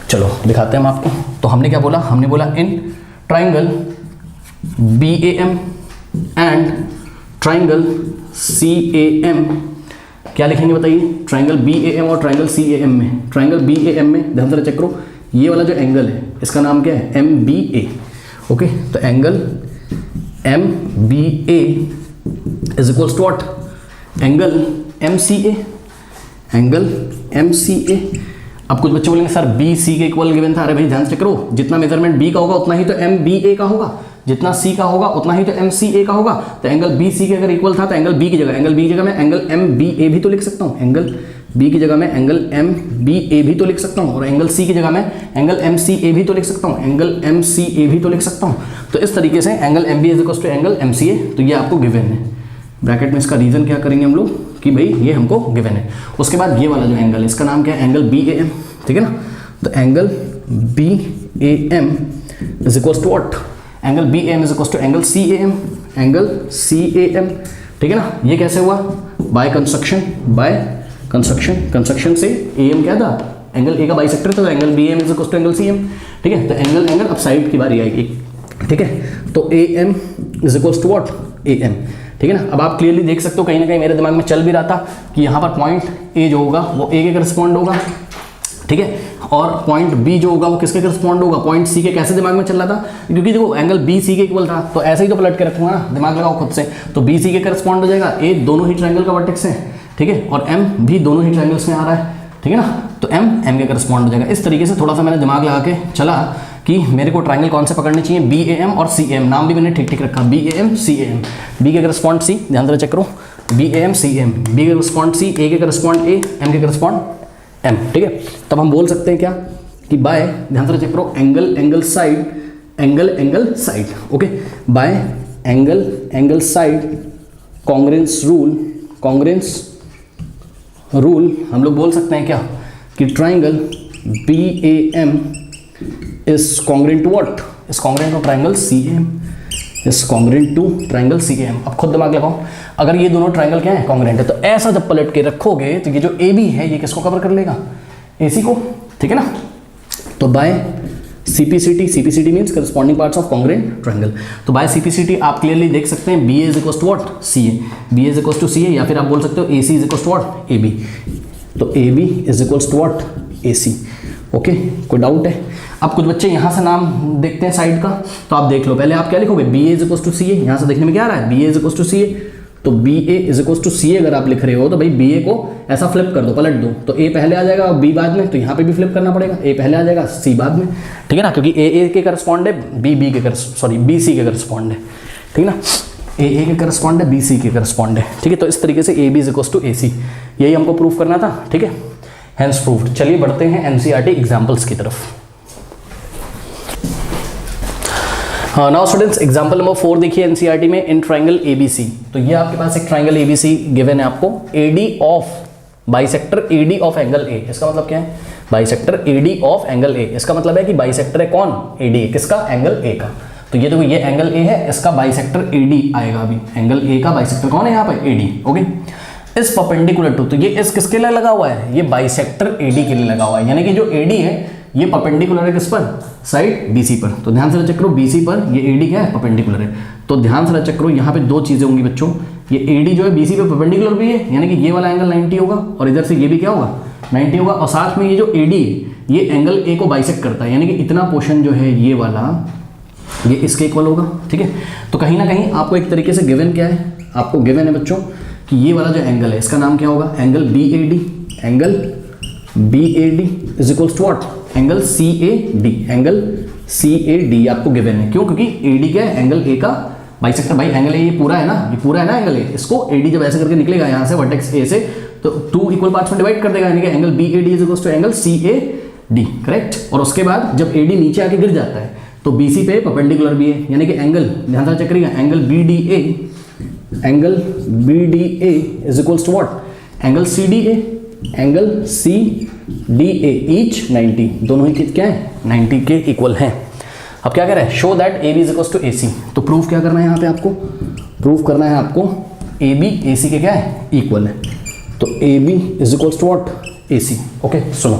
चलो दिखाते हैं हम आपको। तो हमने क्या बोला, हमने बोला in triangle BAM and triangle CAM, क्या लिखेंगे बताइए, ट्राइंगल BAM और ट्राइंगल CAM में, ट्राइंगल BAM में ध्यान से चेक करो, ये वाला जो एंगल है इसका नाम क्या है, MBA। ओके, तो angle MBA is equal to what, angle MCA, angle MCA। अब कुछ बच्चे बोलेंगे सर BC के इक्वल गिवन था। अरे भाई ध्यान से चेक करो, जितना मेजरमेंट B का होगा उतना ही तो MBA का होगा, जितना C का होगा उतना ही तो MCA का होगा। तो एंगल BC के अगर इक्वल था तो एंगल B की जगह मैं एंगल MBA भी तो लिख सकता हूँ, एंगल B की जगह मैं एंगल MBA भी तो लिख सकता हूँ, और एंगल C की जगह मैं एंगल MCA भी तो लिख सकता हूँ, एंगल MCA भी तो लिख सकता हूँ। तो इस तरीके से angle MBA is equal to angle MCA, तो ये आपको गिवन है। ब्रैकेट में इसका रीजन क्या करेंगे हम लोग कि भाई ये हमको गिवन है। उसके बाद ये वाला जो एंगल है इसका नाम क्या है, एंगल BAM, ठीक है ना। तो angle BAM is equal to what, angle BAM is equal to angle CAM, angle CAM, ठीक है ना। ये कैसे हुआ, बाय कंस्ट्रक्शन से AM क्या था, एंगल A का बाइसेक्टर था, तो angle BAM is equal to angle CM, ठीक है। तो एंगल अब साइड की बारी आएगी, ठीक है। तो AM is equal to what, AM, ठीक है ना। अब आप क्लियरली देख सकते हो, कहीं ना कहीं मेरे दिमाग में चल भी रहा था कि यहाँ पर पॉइंट A जो होगा वो A के करस्पॉन्ड होगा, ठीक है, और पॉइंट B जो होगा वो किसके करस्पॉन्ड होगा, पॉइंट C के। कैसे दिमाग में चल रहा था, क्योंकि देखो एंगल BC के इक्वल था, तो ऐसे ही तो पलट के रखूंगा ना, दिमाग लगाओ खुद से। तो BC के करस्पॉन्ड हो जाएगा, A दोनों ही ट्रायंगल का वर्टेक्स है, ठीक है, और M भी दोनों ही ट्रायंगल्स में आ रहा है, ठीक है ना। तो M के करस्पॉन्ड हो जाएगा। इस तरीके से थोड़ा सा मैंने दिमाग लगा के चला कि मेरे को ट्रायंगल कौन से पकड़ने चाहिए, BAM और CAM। नाम भी मैंने ठीक ठीक रखा, BAM CAM, B के करस्पॉन्ड C, ध्यान से चेक करो, BAM CAM, B के करस्पॉन्ड C, A के करस्पॉन्ड A, M के करस्पॉन्ड M, ठीक है। तब हम बोल सकते हैं क्या कि बाय, ध्यान से चेक करो, angle side, okay, by angle side congruence rule हम लोग बोल सकते हैं क्या कि triangle BAM is congruent to what, is congruent to triangle CAM, is congruent to triangle CAM। अब खुद दिमाग लगाओ, अगर ये दोनों ट्राइंगल क्या है, कॉन्ग्रेंट है, तो ऐसा जब पलट के रखोगे तो ये जो AB है ये किसको कवर कर लेगा, AC को, ठीक है ना। तो by CPCT, CPCT means corresponding parts of congruent triangle. तो बाय CPCT आप क्लियरली देख सकते हैं BA is equal to what, CA, BA is equal to CA, या फिर आप बोल सकते हो AC is equal to what, AB। तो AB is equal to what, AC। Okay, कोई डाउट है? अब कुछ बच्चे यहाँ से नाम देखते हैं साइड का, तो आप देख लो। पहले आप क्या लिखोगे, BA is equal to CA। यहाँ से देखने में क्या आ रहा है, BA is equal to CA। तो BA is equal to CA अगर आप लिख रहे हो तो भाई BA को ऐसा फ्लिप कर दो, पलट दो, तो A पहले आ जाएगा और B बाद में। तो यहाँ पे भी फ्लिप करना पड़ेगा, A पहले आ जाएगा, C बाद में, ठीक है ना, क्योंकि A के करस्पॉन्ड है, BC के करस्पॉन्ड है, ठीक है ना, A के करस्पॉन्ड है, BC के करस्पॉन्ड है, ठीक है। तो इस तरीके से AB is equal to AC, यही हमको प्रूव करना था, ठीक है, हेंस प्रूव्ड। चलिए बढ़ते हैं NCERT एग्जाम्पल्स की तरफ। नाउ स्टूडेंट्स, एग्जांपल नंबर 4 देखिए NCERT में, इन ट्रायंगल ABC। तो ये आपके पास एक ट्रायंगल ABC गिवन है आपको, AD of bisector AD of angle A। इसका मतलब क्या है, bisector AD of angle A, इसका मतलब है कि बाइसेक्टर है कौन, AD, किसका, एंगल A का। तो ये देखो, ये एंगल A है, इसका बाइसेक्टर AD आएगा। अभी एंगल A का बाइसेक्टर कौन है यहाँ पे, AD। ओके, इस परपेंडिकुलर टू, तो ये इस किसके लिए लगा हुआ है, ये बाइसेक्टर AD के लिए लगा हुआ है, यानी कि जो AD है ये परपेंडिकुलर है किस पर, साइड BC पर। तो ध्यान से चेक करो, BC पर ये AD क्या है, परपेंडिकुलर है। तो ध्यान से चेक करो, यहाँ पे दो चीजें होंगी बच्चों, ये AD जो है BC पे परपेंडिकुलर भी है, यानी कि ये वाला एंगल 90 होगा, और इधर से ये भी क्या होगा, 90 होगा, और साथ में ये जो AD है ये एंगल A को बाइसेक्ट करता है, यानी कि इतना पोर्शन जो है ये वाला, ये इसके इक्वल होगा, ठीक है। तो कहीं ना कहीं आपको एक तरीके से गिवन क्या है, आपको गिवन है बच्चों कि ये वाला जो एंगल है इसका नाम क्या होगा, angle BAD, angle BAD is equal to what, angle CAD, angle CAD आपको गिवन है। क्यों, क्योंकि AD क्या है, एंगल A का बाइसेक्टर। भाई एंगल A ये पूरा है ना, ये पूरा है ना एंगल A, इसको AD जब ऐसे करके निकलेगा यहाँ से वर्टेक्स A से, तो 2 इक्वल पार्ट्स में डिवाइड कर देगा, यानी कि angle BAD is equal to angle CAD, correct. और उसके बाद जब AD नीचे आके गिर जाता है तो BC पे परपेंडिकुलर भी है, यानी कि एंगल, ध्यान से चेक करिएगा, angle BDA is equal to what, angle CDA, angle CDA each 90, दोनों ही क्या है, 90 के इक्वल हैं। अब क्या कह रहा है, show that AB is equal to AC। तो प्रूफ क्या करना है यहाँ पे आपको, प्रूफ करना है आपको AB AC के क्या है, इक्वल है। तो AB is equal to what, AC। Okay, सुनो,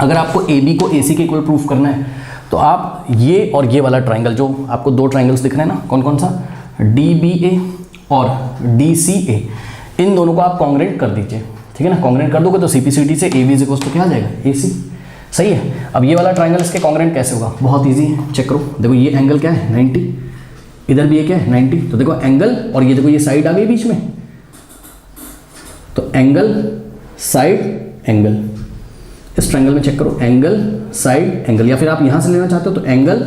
अगर आपको AB को AC के इक्वल प्रूफ करना है तो आप ये और ये वाला ट्राइंगल, जो आपको दो ट्राइंगल्स दिख रहे हैं ना, कौन कौन सा, DBA और DCA, इन दोनों को आप कॉन्ग्रुएंट कर दीजिए, ठीक है ना। कॉन्ग्रुएंट कर दोगे तो CPCT से AB इज इक्वल टू क्या आ जाएगा, AC, सही है। अब ये वाला ट्राइंगल इसके कॉन्ग्रुएंट कैसे होगा, बहुत इजी है, चेक करो। देखो ये एंगल क्या है, 90, इधर भी ये क्या है, 90, तो देखो एंगल, और ये देखो ये साइड आ गई बीच में, तो एंगल साइड एंगल, इस ट्रायंगल में चेक करो, एंगल साइड एंगल, या फिर आप यहां से लेना चाहते हो तो एंगल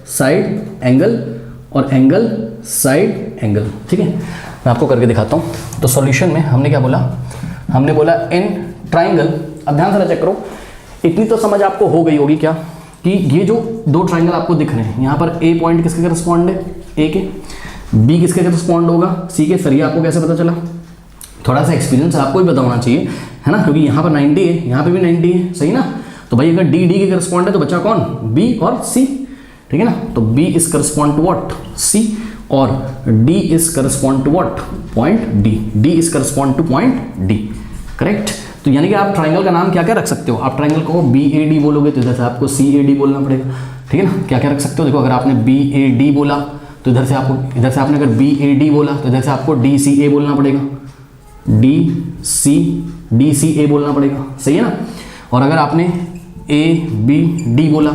साइड एंगल और एंगल साइड एंगल, ठीक है। मैं आपको करके दिखाता हूं। तो सॉल्यूशन में हमने क्या बोला, हमने बोला इन ट्रायंगल, अब ध्यान से चेक करो, इतनी तो समझ आपको हो गई होगी क्या, कि ये जो दो ट्रायंगल आपको दिख रहे हैं, यहाँ पर A पॉइंट किसके करस्पॉन्ड है, A के, B किसके करस्पॉन्ड होगा, C के। सर ये आपको कैसे पता चला, थोड़ा सा एक्सपीरियंस आपको भी पता होना चाहिए, है ना, क्योंकि यहाँ पर 90 है, यहाँ पे भी 90 है, सही ना। तो भाई अगर D D के करस्पॉन्ड है तो बचा कौन, B और C, ठीक है ना। तो B is correspond to what, C, और D is correspond to what, point D, D is correspond to point D, correct. तो यानी कि आप ट्राइंगल का नाम क्या क्या रख सकते हो, आप ट्राइंगल को BAD बोलोगे तो इधर से आपको CAD बोलना पड़ेगा, ठीक है ना। क्या क्या रख सकते हो, देखो अगर आपने BAD बोला तो इधर से आपको, इधर से आपने अगर BAD बोला तो इधर से आपको DCA बोलना पड़ेगा, DCA बोलना पड़ेगा, सही है ना। और अगर आपने ABD बोला,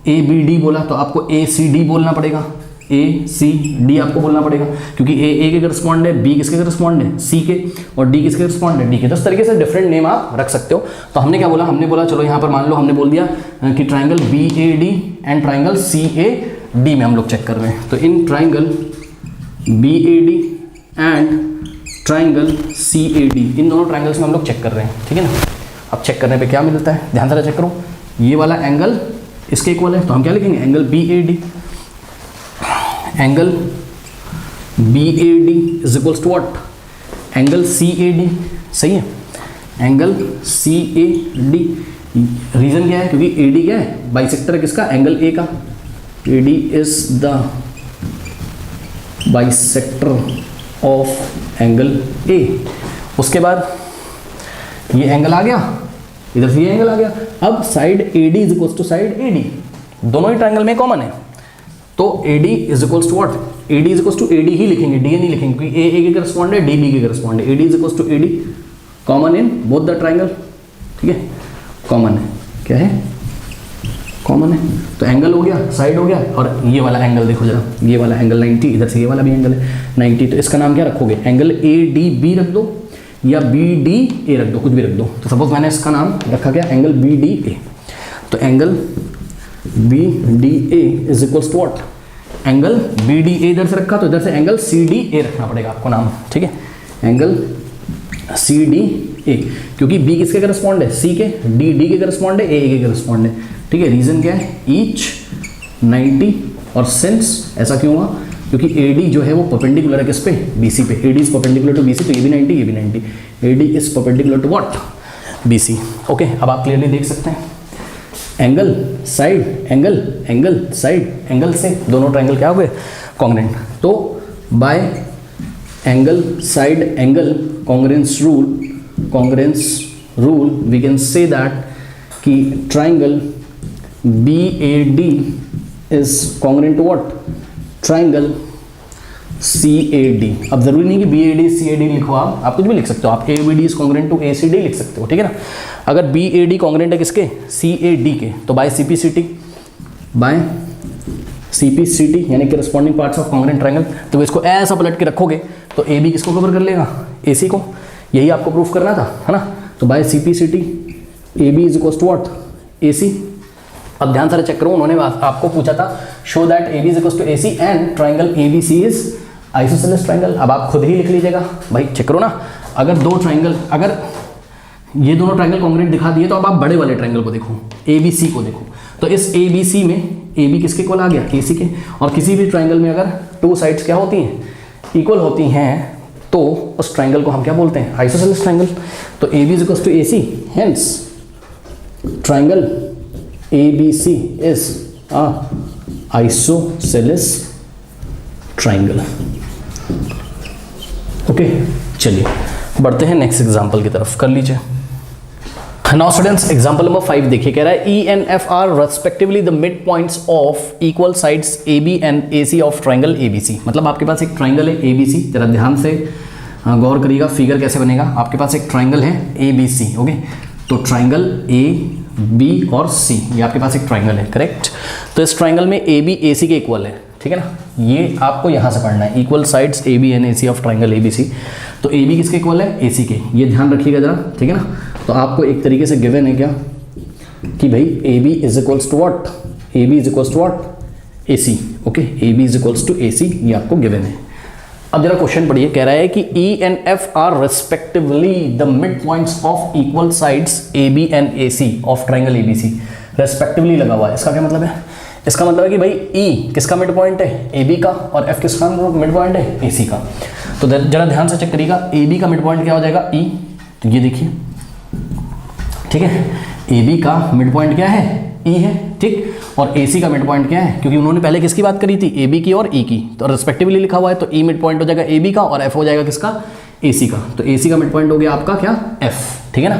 ABD बोला तो आपको ACD बोलना पड़ेगा, ACD आपको बोलना पड़ेगा, क्योंकि A के करस्पॉन्ड है, B किसके करस्पॉन्ड है, C के, और D किसके करस्पॉन्ड है, D के। तो इस तरीके से डिफरेंट नेम आप रख सकते हो। तो हमने क्या बोला, हमने बोला चलो यहाँ पर मान लो हमने बोल दिया कि triangle BAD and triangle CAD में हम लोग चेक कर रहे हैं। तो in triangle BAD and triangle CAD, इन दोनों ट्राइंगल्स में हम लोग चेक कर रहे हैं, ठीक है ना। अब चेक करने पे क्या मिलता है, ध्यान से चेक करो, ये वाला एंगल इसके इक्वल है, तो हम क्या लिखेंगे, angle BAD, angle BAD is equals to what, angle CAD, सही है, एंगल CAD। रीजन क्या है, क्योंकि AD क्या है, बाइसेक्टर है किसका, एंगल A का, AD is the bisector of angle A। उसके बाद ये एंगल आ गया इधर से ये एंगल आ गया। अब side AD is equal to side AD, दोनों ही ट्राइंगल में कॉमन है, तो AD is equal to what, AD is equal to AD ही लिखेंगे, DA नहीं लिखेंगे, क्योंकि A के करस्पॉन्ड है, D B के करस्पॉन्ड है। AD is equal to AD, common in both the triangle, ठीक है, कॉमन है, क्या है, कॉमन है। तो एंगल हो गया, साइड हो गया, और ये वाला एंगल देखो जरा, ये वाला एंगल 90, इधर से ये वाला भी एंगल है 90, तो इसका नाम क्या रखोगे, एंगल ADB रख दो या BDA रख दो, कुछ भी रख दो। तो सपोज मैंने इसका नाम रखा क्या, एंगल BDA, तो angle BDA is equal to what, angle BDA इधर से रखा, तो इधर से एंगल CDA रखना पड़ेगा आपको नाम, ठीक है, एंगल CDA, क्योंकि B किसके करस्पॉन्ड है, C के, D के करस्पॉन्ड है, A के करस्पॉन्ड है, ठीक है। रीजन क्या है, ईच 90, और सिंस ऐसा क्यों हुआ, क्योंकि AD जो है वो परपेंडिकुलर है किस पे, BC पे, AD is perpendicular to BC, तो ये भी 90, ये भी 90, AD is perpendicular to what, BC। Okay, अब आप क्लियरली देख सकते हैं angle side, angle angle side, angle से दोनों ट्राइंगल क्या हो गए, कॉन्ग्रुएंट। तो by angle side angle congruence rule we can say that कि triangle BAD is congruent to what, triangle CAD। अब जरूरी नहीं कि BAD CAD लिखो, आप कुछ भी लिख सकते हो, आप ABD is congruent to ACD लिख सकते हो, ठीक है ना। अगर BAD कॉन्ग्रुएंट है किसके, CAD के, तो बाय CPCT यानी corresponding parts of congruent triangle, तो इसको ऐसा पलट के रखोगे तो AB किसको कवर कर लेगा, AC को, यही आपको प्रूफ करना था, है ना। तो by CPCT AB is equal to what, AC। अब ध्यान से चेक करो, उन्होंने आपको पूछा था show that AB is equal to AC and triangle ABC is isosceles triangle. अब आप खुद ही लिख लीजिएगा भाई, चेक करो ना, अगर दो ट्राइंगल, अगर ये दोनों ट्राइंगल कॉन्ग्रुएंट दिखा दिए, तो अब आप बड़े वाले ट्राइंगल को देखो, ABC को देखो, तो इस ABC में AB किसके इक्वल आ गया, AC के। और किसी भी ट्राइंगल में अगर टू साइड्स क्या होती हैं, इक्वल होती हैं, तो उस ट्राइंगल को हम क्या बोलते हैं, आइसोसेलेस ट्राइंगल। तो AB is equal to AC, hence triangle ABC is a isosceles triangle। Okay, चलिए बढ़ते हैं नेक्स्ट एग्जांपल की तरफ, कर लीजिए। नाउ स्टूडेंट्स, एग्जांपल नंबर 5 देखिए, कह रहा है E and F are respectively the midpoints of equal sides AB and AC of triangle ABC। मतलब आपके पास एक ट्राइंगल है ABC, जरा ध्यान से गौर करिएगा, फिगर कैसे बनेगा। आपके पास एक ट्राइंगल है ABC, ओके, तो ट्राइंगल A B और C, ये आपके पास एक ट्राइंगल है, करेक्ट। तो इस ट्राइंगल में AB AC के इक्वल है, ठीक है ना, ये आपको यहाँ से पढ़ना है, equal sides AB and AC of triangle ABC। तो AB किसके इक्वल है, AC के, ये ध्यान रखिएगा जरा, ठीक है ना। तो आपको एक तरीके से गिवन है क्या कि भाई AB is equals to what, AB is equals to what, AC, okay, AB is equals to AC, ये आपको गिवन है। अब जरा क्वेश्चन पढ़िए, कह रहा है कि E and F are respectively the mid points of equal sides AB and AC of triangle ABC। Respectively लगा हुआ है, इसका क्या मतलब है, इसका मतलब है कि भाई E किसका मिड पॉइंट है, AB का, और F किसका मिड पॉइंट है, AC का। तो जरा ध्यान से चेक करिएगा, AB का मिड पॉइंट क्या हो जाएगा, E, तो ये देखिए, ठीक है, AB का मिड पॉइंट क्या है, E है, ठीक, और AC का मिड पॉइंट क्या है, क्योंकि उन्होंने पहले किसकी बात करी थी, AB की और E की, तो रेस्पेक्टिवली लिखा हुआ है, तो E मिड पॉइंट हो जाएगा AB का और F हो जाएगा किसका, AC का। तो AC का मिड पॉइंट हो गया आपका क्या, F, ठीक है ना।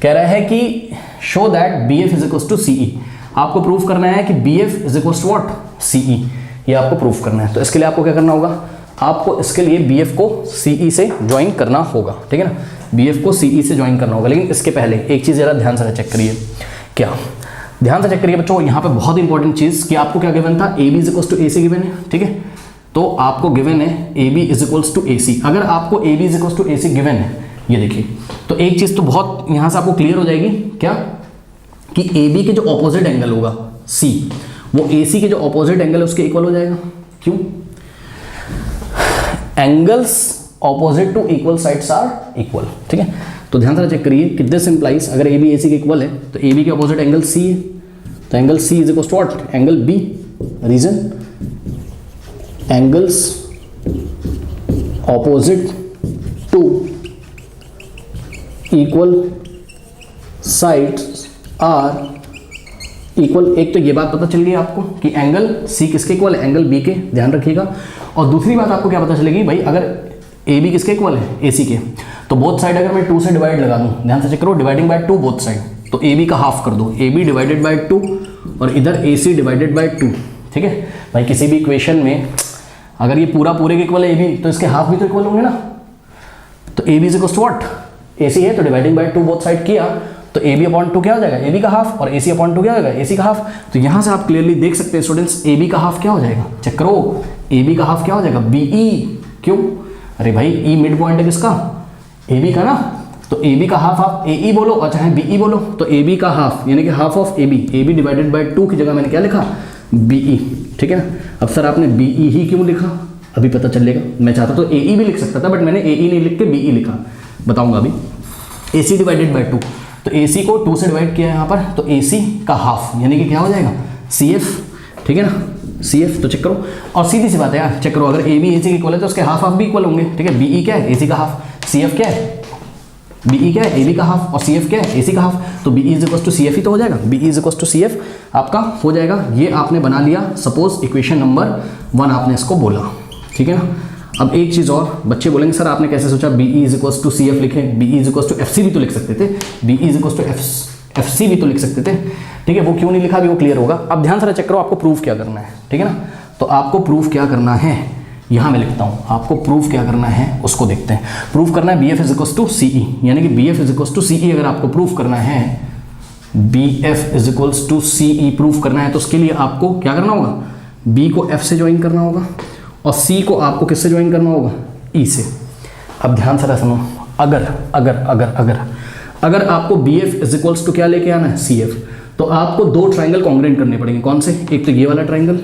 कह रहा है कि show that BF is equal to CE, आपको प्रूफ करना है कि BF is equal to what, CE, ये आपको प्रूफ करना है। तो इसके लिए आपको क्या करना होगा, आपको इसके लिए BF को CE से ज्वाइन करना होगा, ठीक है ना, BF को CE से ज्वाइन करना होगा। लेकिन इसके पहले एक चीज़ जरा ध्यान से चेक करिए, क्या ध्यान से चेक करिए बच्चों, यहाँ पे बहुत इंपॉर्टेंट चीज़ कि आपको क्या गिवन था, AB is equals to AC given है, ठीक है। तो आपको गिवन है AB is equals to AC। अगर आपको AB is equals to AC given है, ये देखिए, तो एक चीज़ तो बहुत यहाँ से आपको क्लियर हो जाएगी, क्या कि AB के जो ऑपोजिट एंगल होगा C, वो AC के जो ऑपोजिट एंगल है उसके इक्वल हो जाएगा। क्यों, angles opposite to equal sides are equal, ठीक है। तो ध्यान से चेक करिए कि दिस इंप्लाइज, अगर AB AC के इक्वल है तो AB के ऑपोजिट एंगल C है, तो angle C is equal to what, angle B। Reason, angles opposite to equal sides are equal. एक तो ये बात पता चल गई आपको कि एंगल C किसके इक्वल है, एंगल B के, ध्यान रखिएगा। और दूसरी बात आपको क्या पता चलेगी भाई, अगर AB किसके इक्वल है, AC के, तो बोथ साइड अगर मैं 2 से डिवाइड लगा दूं, ध्यान से चेक करो, डिवाइडिंग बाय 2 बोथ साइड, तो ए बी का हाफ कर दो, ए बी डिवाइडेड बाई 2 और इधर ए सी डिवाइडेड बाई 2। ठीक है भाई, किसी भी इक्वेशन में अगर ये पूरा पूरे के इक्वल है ए बी, तो इसके हाफ भी तो इक्वल होंगे ना। तो A B is equal to what, A C है तो डिवाइडिंग बाई 2 बोथ साइड किया, तो ए बी अपॉन 2 क्या हो जाएगा, ए बी का हाफ, और ए सी अपॉन 2 क्या हो जाएगा, ए सी का हाफ। तो यहाँ से आप क्लियरली देख सकते हैं स्टूडेंट्स, ए बी का हाफ क्या हो जाएगा, चेक करो, ए बी का हाफ क्या हो जाएगा, बी ई। क्यों, अरे भाई ई मिड पॉइंट है किसका, ए बी का ना, तो ए बी का हाफ आप ए ई बोलो और चाहे बी ई बोलो, तो ए बी का हाफ यानी कि half of A B divided by 2 की जगह मैंने क्या लिखा, बी ई। ठीक है ना, अब सर आपने बी ई ही क्यों लिखा, अभी पता चलेगा। मैं चाहता तो ए ई भी लिख सकता था, बट मैंने ए ई नहीं लिख के बी ई लिखा, बताऊंगा अभी। ए सी डिवाइडेड बाई 2, तो ए सी को 2 से डिवाइड किया है यहाँ पर, तो ए सी का हाफ यानी कि क्या हो जाएगा, सी एफ। ठीक है ना, सी एफ। तो चेक करो, और सीधी सी बात है यार, चेक करो, अगर ए बी ए सी के इक्वल है तो उसके हाफ भी इक्वल होंगे। ठीक है, बी ई क्या है, ए सी का हाफ, सी एफ क्या है, बी ई क्या है, ए बी का हाफ, और सी एफ क्या है, ए सी का हाफ। तो B E is equal to C F ही तो हो जाएगा, B E is equal to C F आपका हो जाएगा। ये आपने बना लिया सपोज इक्वेशन नंबर 1 आपने इसको बोला। ठीक है ना, अब एक चीज़ और, बच्चे बोलेंगे सर आपने कैसे सोचा B E is equal to C F लिखे, B E is equal to F C भी तो लिख सकते थे, B E is equal to F C भी तो लिख सकते थे। ठीक है, वो क्यों नहीं लिखा अभी वो क्लियर होगा। अब ध्यान से चेक करो, आपको प्रूफ क्या करना है। ठीक है ना, तो आपको प्रूफ क्या करना है, यहाँ मैं लिखता हूँ, आपको प्रूफ क्या करना है उसको देखते हैं। प्रूफ करना है B F is equal to C E, यानी कि B F is equal to C E अगर आपको प्रूफ करना है, B F is equal to C E proof करना है, तो उसके लिए आपको क्या करना होगा, बी को एफ से ज्वाइन करना होगा और सी को आपको किससे ज्वाइन करना होगा, ई से। अब ध्यान से सुनो, अगर अगर अगर अगर अगर आपको B F is equals to क्या लेके आना है, सी एफ, तो आपको 2 ट्राइंगल कॉन्ग्रेंट करने पड़ेंगे। कौन से, एक तो ये वाला ट्राइंगल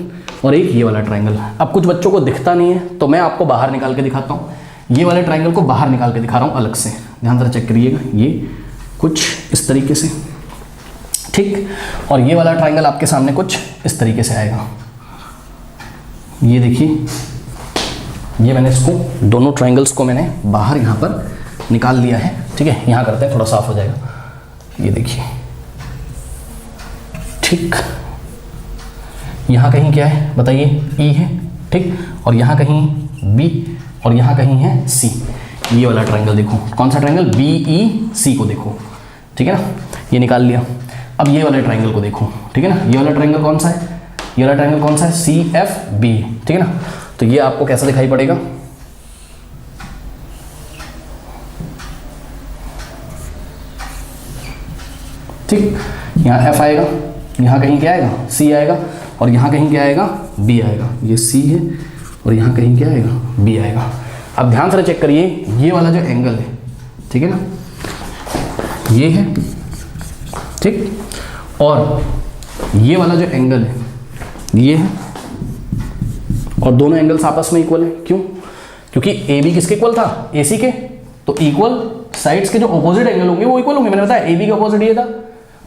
और एक ये वाला ट्राइंगल। अब कुछ बच्चों को दिखता नहीं है तो मैं आपको बाहर निकाल के दिखाता हूँ, ये वाले ट्राइंगल को बाहर निकाल के दिखा रहा हूँ अलग से। ध्यान से चेक करिएगा, ये कुछ इस तरीके से, ठीक, और ये वाला ट्राइंगल आपके सामने कुछ इस तरीके से आएगा। ये देखिए, ये मैंने इसको दोनों ट्राइंगल्स को मैंने बाहर यहाँ पर निकाल लिया है। ठीक है, यहाँ करते हैं, थोड़ा साफ हो जाएगा। ये देखिए, ठीक, यहाँ कहीं क्या है बताइए, ई है, ठीक, और यहाँ कहीं बी और यहाँ कहीं है सी। ये वाला ट्राइंगल देखो, कौन सा ट्राइंगल, बी ई सी को देखो। ठीक है ना, ये निकाल लिया। अब ये वाले ट्राइंगल को देखो। ठीक है ना, ये वाला ट्राइंगल कौन सा है, ये वाला ट्राइंगल कौन सा है, सी एफ बी। ठीक है ना, तो ये आपको कैसा दिखाई पड़ेगा, ठीक, यहाँ एफ आएगा, यहाँ कहीं क्या आएगा, सी आएगा, और यहाँ कहीं क्या आएगा, बी आएगा। ये सी है और यहाँ कहीं क्या आएगा, बी आएगा। अब ध्यान से चेक करिए, ये वाला जो एंगल है, ठीक है ना, ये है, ठीक, और ये वाला जो एंगल है ये है, और दोनों एंगल्स आपस में इक्वल है। क्यों, क्योंकि ए बी किसके इक्वल था, ए सी के, तो इक्वल साइड्स के जो ऑपोजिट एंगल होंगे वो इक्वल होंगे। मैंने बताया ए बी का ऑपोजिट ये था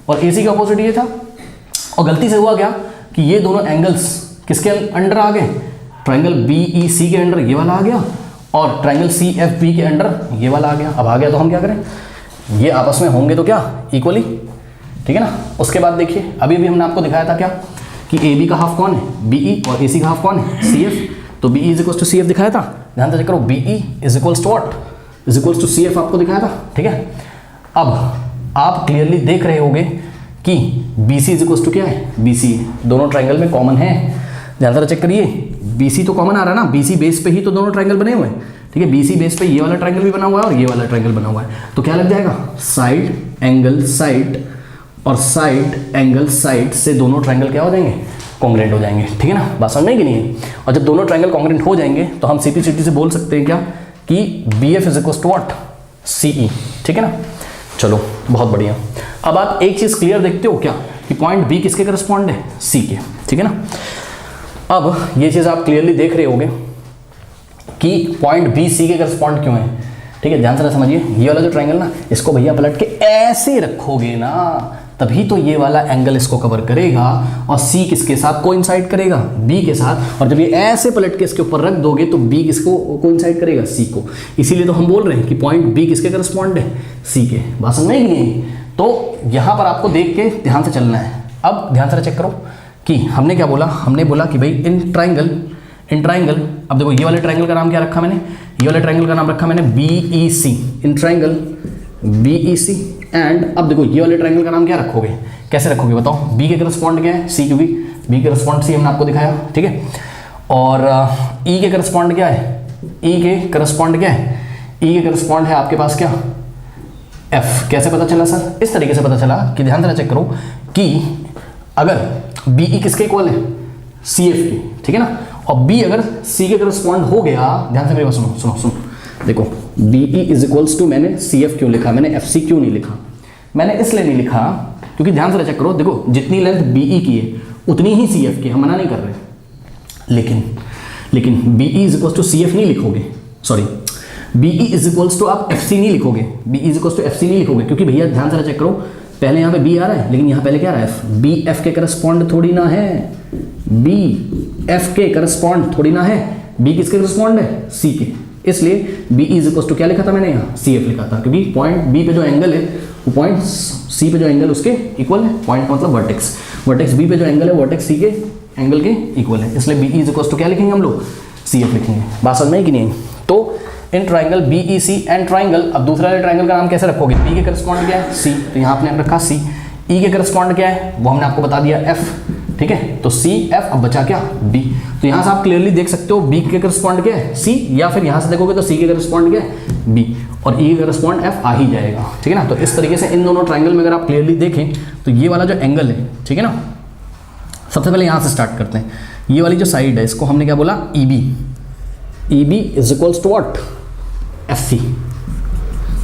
और ए सी का ऑपोजिट ये था, और गलती से हुआ क्या कि ये दोनों एंगल्स किसके अंडर आ गए, ट्राइंगल बी ई सी के अंडर ये वाला आ गया, और ट्राइंगल सी एफ बी के अंडर ये वाला आ गया। अब आ गया तो हम क्या करें, ये आपस में होंगे तो क्या, इक्वली। ठीक है ना, उसके बाद देखिए, अभी भी हमने आपको दिखाया था क्या कि ए बी का हाफ कौन है, बी ई, और ए सी का हाफ कौन है, सी एफ। तो B E is equal to C F दिखाया था, ध्यान से चेक करो, B E is equals to what, is equals to C F आपको दिखाया था। ठीक है, अब आप क्लियरली देख रहे होंगे कि B C is equals to क्या है, बी सी, दोनों ट्राइंगल में कॉमन है। ध्यान से चेक करिए, बी सी तो कॉमन आ रहा है ना, बी सी बेस पे ही तो दोनों ट्राइंगल बने हुए हैं। ठीक है, बी सी बेस पे ये वाला ट्राइंगल भी बना हुआ है और ये वाला ट्राइंगल बना हुआ है, तो क्या लग जाएगा, साइड एंगल साइड और साइड एंगल साइड से दोनों ट्राइंगल क्या हो जाएंगे, कॉन्ग्रेंट हो जाएंगे। ठीक है ना, बात समझ में कि नहीं है। और जब दोनों ट्राइंगल कॉन्ग्रेंट हो जाएंगे तो हम सीधी से बोल सकते हैं क्या कि B F is equal to what, C E. ठीक है ना, चलो बहुत बढ़िया। अब आप एक चीज क्लियर देखते हो क्या कि पॉइंट बी किसके करस्पॉन्ड है, सी के। ठीक है ना, अब ये चीज आप क्लियरली देख रहे होगे कि पॉइंट बी सी के करस्पॉन्ड क्यों है। ठीक है, ध्यान से समझिए, ये वाला जो ट्राइंगल ना, इसको भैया पलट के ऐसे रखोगे ना, तभी तो ये वाला एंगल इसको कवर करेगा, और सी किसके साथ कोइंसाइड करेगा, बी के साथ। और जब ये ऐसे पलट के इसके ऊपर रख दोगे तो बी किसको कोइंसाइड करेगा, सी को। इसीलिए तो हम बोल रहे हैं कि पॉइंट बी किसके करस्पॉन्ड है, सी के। बात समझ में कि नहीं। तो यहाँ पर आपको देख के ध्यान से चलना है। अब ध्यान से चेक करो कि हमने क्या बोला, हमने बोला कि भाई इन ट्राइंगल, अब देखो ये वाले ट्राइंगल का नाम क्या रखा मैंने, ये वाले ट्राइंगल का नाम रखा मैंने B E C, in triangle B E C and अब देखो ये वाले ट्रायंगल का नाम क्या रखोगे, कैसे रखोगे बताओ, बी के करस्पॉन्ड क्या है, सी, क्योंकि बी के करस्पॉन्ड सी हमने आपको दिखाया, ठीक है। और ई के करस्पॉन्ड क्या है, ई के करस्पॉन्ड क्या है, ई के करस्पॉन्ड है आपके पास क्या, एफ। कैसे पता चला सर, इस तरीके से पता चला कि ध्यान से चेक करो कि अगर बी ई किसके इक्वल है, सी एफ की, ठीक है ना, और बी अगर सी के करस्पॉन्ड हो गया, ध्यान से मेरी बात सुनो सुनो सुनो, देखो B E is equals to, मैंने सी एफ क्यों लिखा, मैंने एफ सी क्यों नहीं लिखा, मैंने इसलिए नहीं लिखा क्योंकि ध्यान से चेक करो, देखो जितनी लेंथ बी ई की है उतनी ही सी एफ की, हम मना नहीं कर रहे, लेकिन B E is equals to C F नहीं लिखोगे, sorry B E is equals to आप एफ सी नहीं लिखोगे, B E is equals to F C नहीं लिखोगे, क्योंकि भैया ध्यान से चेक करो, पहले यहाँ पे बी आ रहा है लेकिन यहाँ पहले क्या आ रहा है एफ, बी एफ के करस्पॉन्ड थोड़ी ना है, बी एफ के करस्पॉन्ड थोड़ी ना है, बी किसके करस्पॉन्ड है, सी के, इसलिए बी इज इक्वल्स टू क्या लिखा था मैंने यहाँ, सी एफ लिखा था, क्योंकि पॉइंट बी पे जो एंगल है वो पॉइंट सी पे जो एंगल उसके इक्वल है, पॉइंट मतलब वर्टेक्स, वर्टेक्स बी पे जो एंगल है वर्टेक्स सी के एंगल के इक्वल है, इसलिए बी इज इक्वल्स टू क्या लिखेंगे हम लोग, सी एफ लिखेंगे। बात समझ में आई कि नहीं, तो in triangle B E C and triangle, अब दूसरा वाले ट्राइंगल का नाम कैसे रखोगे, बी के करस्पॉन्ड क्या है, सी, तो यहाँ आपने रखा सी, ई के करस्पॉन्ड क्या है वो हमने आपको बता दिया एफ, ठीक है, तो सी एफ, अब बचा क्या बी, तो यहाँ से आप क्लियरली देख सकते हो बी के करस्पॉन्ड क्या है सी, या फिर यहाँ से देखोगे तो सी के करस्पॉन्ड क्या है बी, और ई के करस्पॉन्ड एफ आ ही जाएगा, ठीक है ना। तो इस तरीके से इन दोनों ट्राइंगल में अगर आप क्लियरली देखें तो ये वाला जो एंगल है, ठीक है ना, सबसे पहले यहाँ से स्टार्ट करते हैं, ये वाली जो साइड है इसको हमने क्या बोला, E B, E B is equals to what, F C,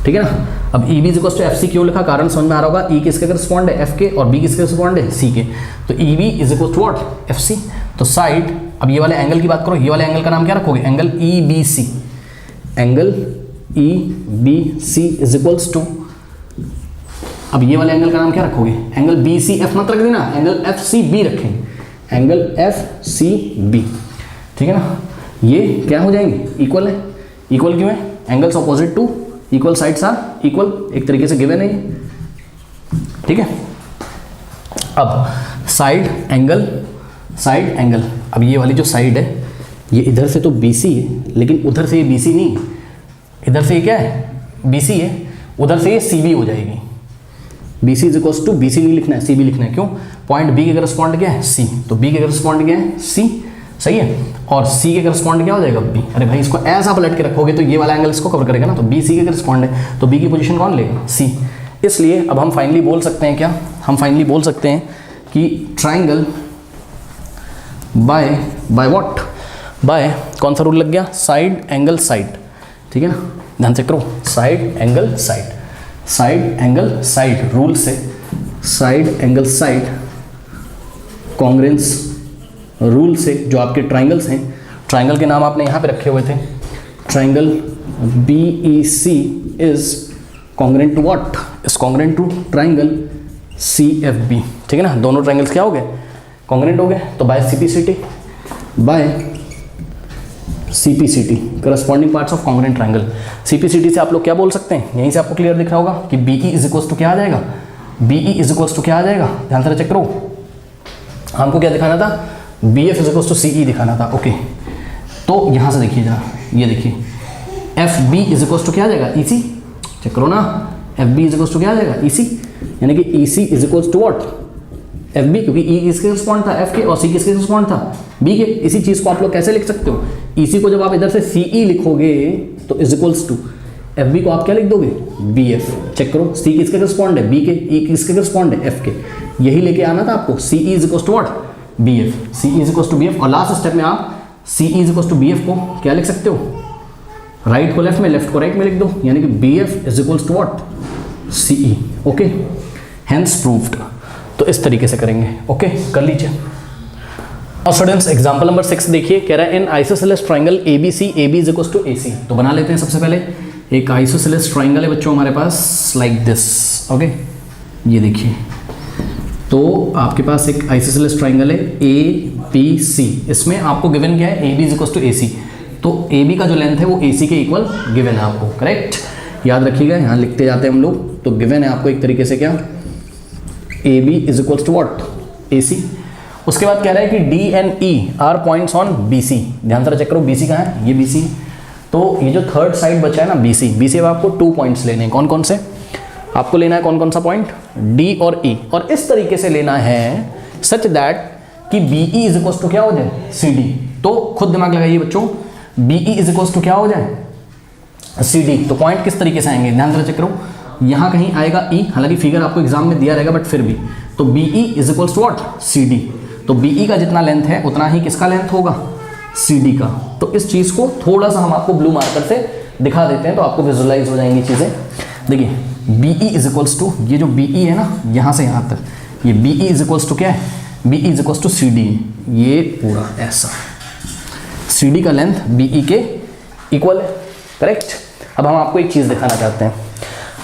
ठीक है ना। अब E B is equals to F C क्यों लिखा, कारण समझ में आ रहा होगा, ई किसके करस्पॉन्ड है एफ के, और बी किसके करस्पॉन्ड है सी के, तो E B is equals to what, F C. तो साइड, अब ये वाले एंगल की बात करो, ये वाले एंगल का नाम क्या रखोगे, angle E B C, angle E B C is equals to, अब ये वाले एंगल का नाम क्या रखोगे, एंगल बी सी एफ मत रख देना, एंगल एफ सी बी रखेंगे, एंगल एफ सी बी, ठीक है ना। ये क्या हो जाएंगे, इक्वल है, इक्वल क्यों है, angles opposite to equal sides are equal, एक तरीके से गिवन है, ठीक है। अब साइड एंगल, साइड एंगल, अब ये वाली जो साइड है ये इधर से तो BC है लेकिन उधर से ये BC नहीं है, इधर से ये क्या है BC है, उधर से ये CB हो जाएगी, BC is equals to BC नहीं लिखना है CB लिखना है, क्यों, पॉइंट B के करस्पॉन्ड क्या है C, तो B के करस्पॉन्ड क्या है C, सही है, और C के करस्पॉन्ड क्या हो जाएगा B, अरे भाई इसको ऐसा पलट के रखोगे तो ये वाला एंगल इसको कवर करेगा ना, तो B C के करस्पॉन्ड है, तो B की पोजीशन कौन लेगा C, इसलिए अब हम फाइनली बोल सकते हैं क्या, हम फाइनली बोल सकते हैं कि ट्राइंगल बाय व्हाट, बाय कौन सा रूल लग गया, साइड एंगल साइड, ठीक है ना, ध्यान से करो, side angle side, side angle side rule से, side angle side congruence rule से, जो आपके ट्राइंगल्स हैं, ट्राइंगल के नाम आपने यहाँ पे रखे हुए थे, triangle BEC is congruent to what, is congruent to triangle CFB, ठीक है ना, दोनों ट्राइंगल्स क्या हो गए, कॉन्ग्रेंट हो गए, तो by CPCT, by CPCT corresponding parts of congruent triangle, CPCT से आप लोग क्या बोल सकते हैं, यहीं से आपको क्लियर दिख रहा होगा कि BE इज इक्वल्स टू क्या आ जाएगा, BE इज इक्वल्स टू क्या आ जाएगा, ध्यान से चेक करो, हमको क्या दिखाना था, BF is equals to CE दिखाना था, ओके, तो यहाँ से देखिए जरा, ये देखिए FB इज इक्वल्स टू क्या आ जाएगा EC, चेक करो ना, FB इज इक्वल्स टू क्या आ जाएगा EC, यानी कि EC is equals to what FB, क्योंकि E किसके रिस्पॉन्ड था F के, और C किसके रिस्पॉन्ड था B के, इसी चीज़ को आप लोग कैसे लिख सकते हो, EC को जब आप इधर से CE लिखोगे तो इज इक्वल्स टू FB को आप क्या लिख दोगे BF, चेक करो, C किसके रिस्पॉन्ड है B के, E किसके रिस्पॉन्ड है F के, यही लेके आना था आपको, CE is equals to what BF, CE is equals to BF, और लास्ट स्टेप में आप CE is equals to BF को क्या लिख सकते हो, राइट को लेफ्ट में, लेफ्ट को राइट में लिख दो, यानी कि BF is equals to what CE, okay, hence proved. तो इस तरीके से करेंगे, ओके, कर लीजिए। और स्टूडेंट्स एग्जांपल नंबर 6 देखिए, कह रहा है in isosceles triangle ABC is equals to AC, तो बना लेते हैं। सबसे पहले एक आइसोसेलेस ट्राइंगल है बच्चों हमारे पास लाइक दिस, ओके, ये देखिए, तो आपके पास एक आइसोसेलेस ट्राइंगल है ABC, इसमें आपको गिवन क्या है AB is equals to AC, तो AB का जो लेंथ है वो AC के इक्वल गिवन है आपको, करेक्ट, याद रखिएगा, यहाँ लिखते जाते हैं हम लोग, तो गिवन है आपको एक तरीके से क्या AB is equals to what AC। उसके बाद कह रहा है कि D and E are points on BC, ध्यान से चेक करो BC कहाँ है, ये BC, तो ये जो थर्ड साइड बचा है ना BC, अब आपको 2 पॉइंट्स लेने हैं, कौन कौन से, आपको लेना है कौन कौन सा पॉइंट, डी और ई, और इस तरीके से लेना है सच दैट कि B E is equal to क्या हो जाए, सी डी। तो खुद दिमाग लगाइए बच्चों, B E is equal to क्या हो जाए, सी डी। तो पॉइंट किस तरीके से आएंगे, ध्यान से चेक करो, यहाँ कहीं आएगा ई, हालांकि फिगर आपको एग्जाम में दिया रहेगा बट फिर भी, तो B E is equal to what, C D. तो बी ई का जितना लेंथ है उतना ही किसका लेंथ होगा, सी डी का। तो इस चीज़ को थोड़ा सा हम आपको ब्लू मार्कर से दिखा देते हैं तो आपको विजुअलाइज हो जाएंगी चीज़ें। देखिए B E is equals to, ये जो बी ई है ना यहाँ से यहाँ तक, ये B E is equals to क्या है, B E is equals to C D, ये पूरा ऐसा सी डी का लेंथ बी ई के इक्वल है, करेक्ट। अब हम आपको एक चीज़ दिखाना चाहते हैं,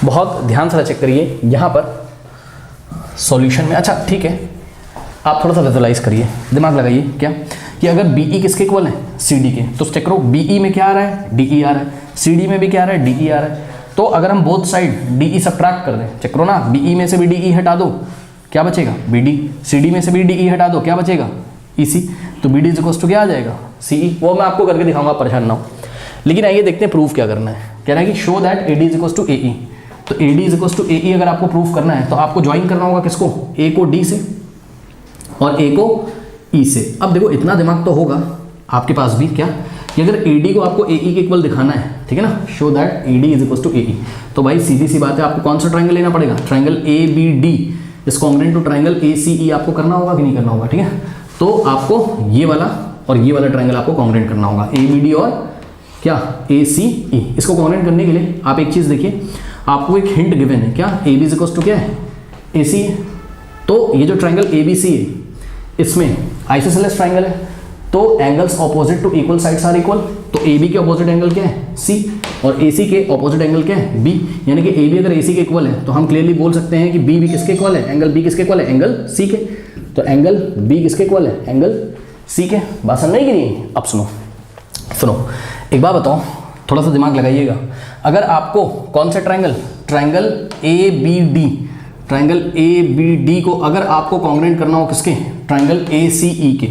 बहुत ध्यान से चेक करिए यहाँ पर सॉल्यूशन में। अच्छा ठीक है, आप थोड़ा सा विजुअलाइज करिए, दिमाग लगाइए क्या, कि अगर बी ई किसके इक्वल है, सी डी के, तो चेक करो बी ई में क्या आ रहा है, डी ई आ रहा है, सी डी में भी क्या आ रहा है, डी ई आ रहा है। तो अगर हम both side D E subtract कर दें, चेक करो ना, बी ई में से भी डी ई हटा दो, क्या बचेगा, बी डी, सी डी में से भी डी ई हटा दो, क्या बचेगा, ई सी। तो B D is equal to क्या आ जाएगा, सी ई। वो मैं आपको करके दिखाऊंगा, परेशान ना हो। लेकिन आइए देखते हैं प्रूफ क्या करना है। कह रहा है कि show that A D is equal to A E. तो A D is equal to A E अगर आपको प्रूफ करना है तो आपको ज्वाइन करना होगा किसको, ए को डी से और ए को ई से। अब देखो इतना दिमाग तो होगा आपके पास भी क्या, कि अगर ए डी को आपको ए ई के इक्वल दिखाना है, ठीक है ना, show that A D is equal to A E, तो भाई सीधी सी बात है, आपको कौन सा ट्राइंगल लेना पड़ेगा, triangle A B D is congruent to triangle A C E आपको करना होगा कि नहीं करना होगा, ठीक है। तो आपको ये वाला और ये वाला ट्राइंगल आपको कॉन्ग्रुएंट करना होगा, ए बी डी और क्या, ए सी ई। इसको कॉन्ग्रुएंट करने के लिए आप एक चीज़ देखिए, आपको एक हिंट गिवन है, क्या, A B is equal to क्या है, ए सी। तो ये जो ट्राइंगल ए बी सी है इसमें आइसोसेलेस ट्राइंगल है, तो angles opposite to equal sides are equal. तो ए बी के ऑपोजिट एंगल क्या है, सी, और ए सी के ऑपोजिट एंगल क्या है, बी। यानी कि ए बी अगर ए सी के इक्वल है तो हम क्लियरली बोल सकते हैं कि बी भी किसके इक्वल है, एंगल बी किसके इक्वल है, एंगल सी के। तो एंगल बी किसके इक्वल है, एंगल सी के। बात समझ नहीं की नहीं। अब सुनो एक बात बताओ, थोड़ा सा दिमाग लगाइएगा, अगर आपको कौन सा triangle, triangle A B D, triangle A B D को अगर आपको कॉन्ग्रुएंट करना हो किसके, ट्राइंगल ए सी ई के,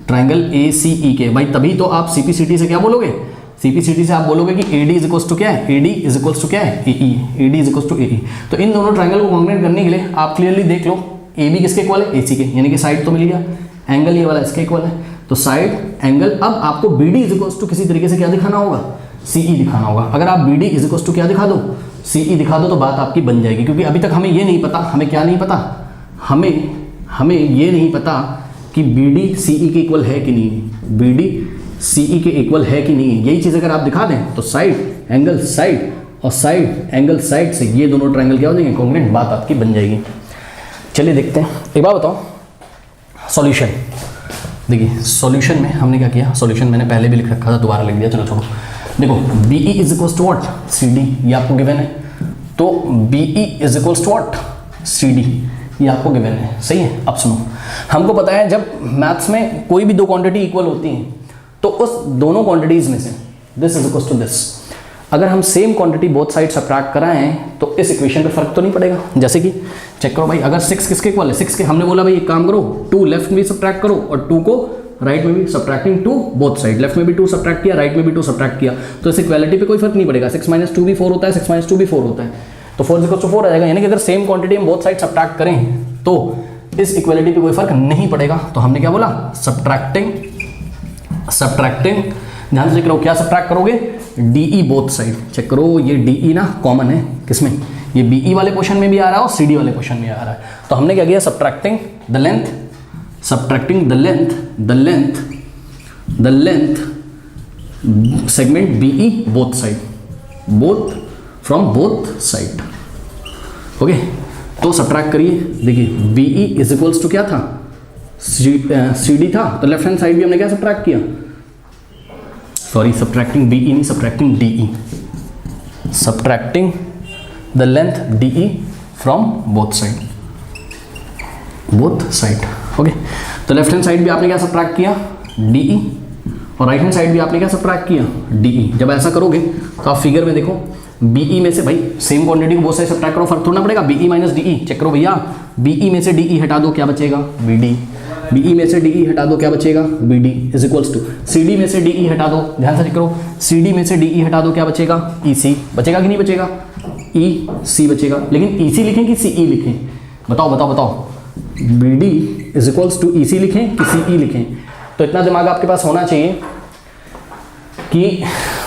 ट्राइंगल ए सी ई के, भाई तभी तो आप सी पी सी टी से क्या बोलोगे, सी पी सी टी से आप बोलोगे कि A D is equals to क्या है, A D is equals to क्या है, A E, A D is equals to A E. तो इन दोनों ट्राइंगल को कॉन्ग्रुएंट करने के लिए आप क्लियरली देख लो, ए बी किसके इक्वल है, ए सी के, यानी कि साइड तो मिल गया, एंगल ये वाला इसके इक्वल है, तो साइड एंगल। अब आपको B D is equals to किसी तरीके से क्या दिखाना होगा, सी ई दिखाना होगा। अगर आप B D is equals to क्या दिखा दो, सी ई दिखा दो, तो बात आपकी बन जाएगी। क्योंकि अभी तक हमें ये नहीं पता, हमें क्या नहीं पता, हमें ये नहीं पता कि बी डी सी ई के इक्वल है कि नहीं, बी डी सी ई के इक्वल है कि नहीं। यही चीज़ अगर आप दिखा दें तो साइड एंगल साइड और साइड एंगल साइड से ये दोनों ट्राइंगल क्या हो जाएंगे, कॉन्ग्रुएंट, बात आपकी बन जाएगी। चलिए देखते हैं, एक बात बताओ, सॉल्यूशन। देखिए सॉल्यूशन में हमने क्या किया, सॉल्यूशन मैंने पहले भी लिख रखा था, दोबारा लिख दिया, चलो छोड़ो। देखो B E is equals to what, C D, ये आपको गिवन है। तो B E is equals to what, C D, ये आपको गिवन है, सही है। अब सुनो, हमको पता है जब मैथ्स में कोई भी दो क्वांटिटी इक्वल होती हैं तो उस दोनों क्वांटिटीज में से this is equals to this, अगर हम same quantity both side subtract कराएं तो इस इक्वेशन पे फर्क तो नहीं पड़ेगा। जैसे कि चेक करो भाई, अगर 6 किसके इक्वल है, 6 के, हमने बोला भाई एक काम करो, 2 लेफ्ट में भी सब्ट्रैक्ट करो और 2 को राइट में भी, सब्ट्रैक्टिंग 2 बोथ साइड, लेफ्ट में भी 2 सब्ट्रैक्ट किया, राइट में भी 2 सब्ट्रैक्ट किया, तो इस इक्वालिटी पे कोई फर्क नहीं पड़ेगा। 6 - 2 भी 4 होता है, 6 - 2 भी 4 होता है, तो 4 इक्वल टू 4 आ जाएगा। यानी कि अगर सेम क्वांटिटी हम बोथ साइड सब्ट्रैक्ट करें तो इस इक्वालिटी पे कोई फर्क नहीं पड़ेगा। तो हमने क्या बोला, सब्ट्रैक्टिंग, ध्यान से चेक करो, क्या सब्ट्रैक्ट करोगे, D E both side. Check करो ये डी ई ना कॉमन है किसमें, ये बी ई वाले क्वेश्चन में भी आ रहा है और सी डी वाले क्वेश्चन में आ रहा है। तो हमने क्या किया, subtracting the length segment B E both side, from both side. Okay, तो सब्ट्रैक्ट करिए। देखिए B E is equals to क्या था, सी डी था, तो लेफ्ट हैंड साइड भी हमने क्या सब्ट्रैक्ट किया, सॉरी सब्ट्रैक्टिंग बी ई नहीं, subtracting D E, subtracting the length D E from both side. Okay, तो लेफ्ट हैंड साइड भी आपने क्या सब्ट्रैक्ट किया, डी ई, और राइट हैंड साइड भी आपने क्या सब्ट्रैक्ट किया, डी ई। जब ऐसा करोगे तो आप फिगर में देखो, बी ई में से, भाई सेम क्वांटिटी को बहुत सारे सब्ट्रैक्ट करो, फर्क थोड़ा पड़ेगा, B E minus D E. Check करो भैया, बी ई में से डी ई हटा दो, क्या बचेगा, बी डी, बी ई में से डी ई हटा दो, क्या बचेगा, B D is equals to, C D में से डी ई हटा दो, ध्यान से चेक करो, सी डी में से डी ई हटा दो, क्या बचेगा, ई सी, बचेगा कि नहीं बचेगा, ई सी बचेगा, लेकिन ई सी लिखें कि सी ई लिखें, बताओ बताओ बताओ, B D is equals to E C लिखें कि सी ई लिखें? तो इतना दिमाग आपके पास होना चाहिए कि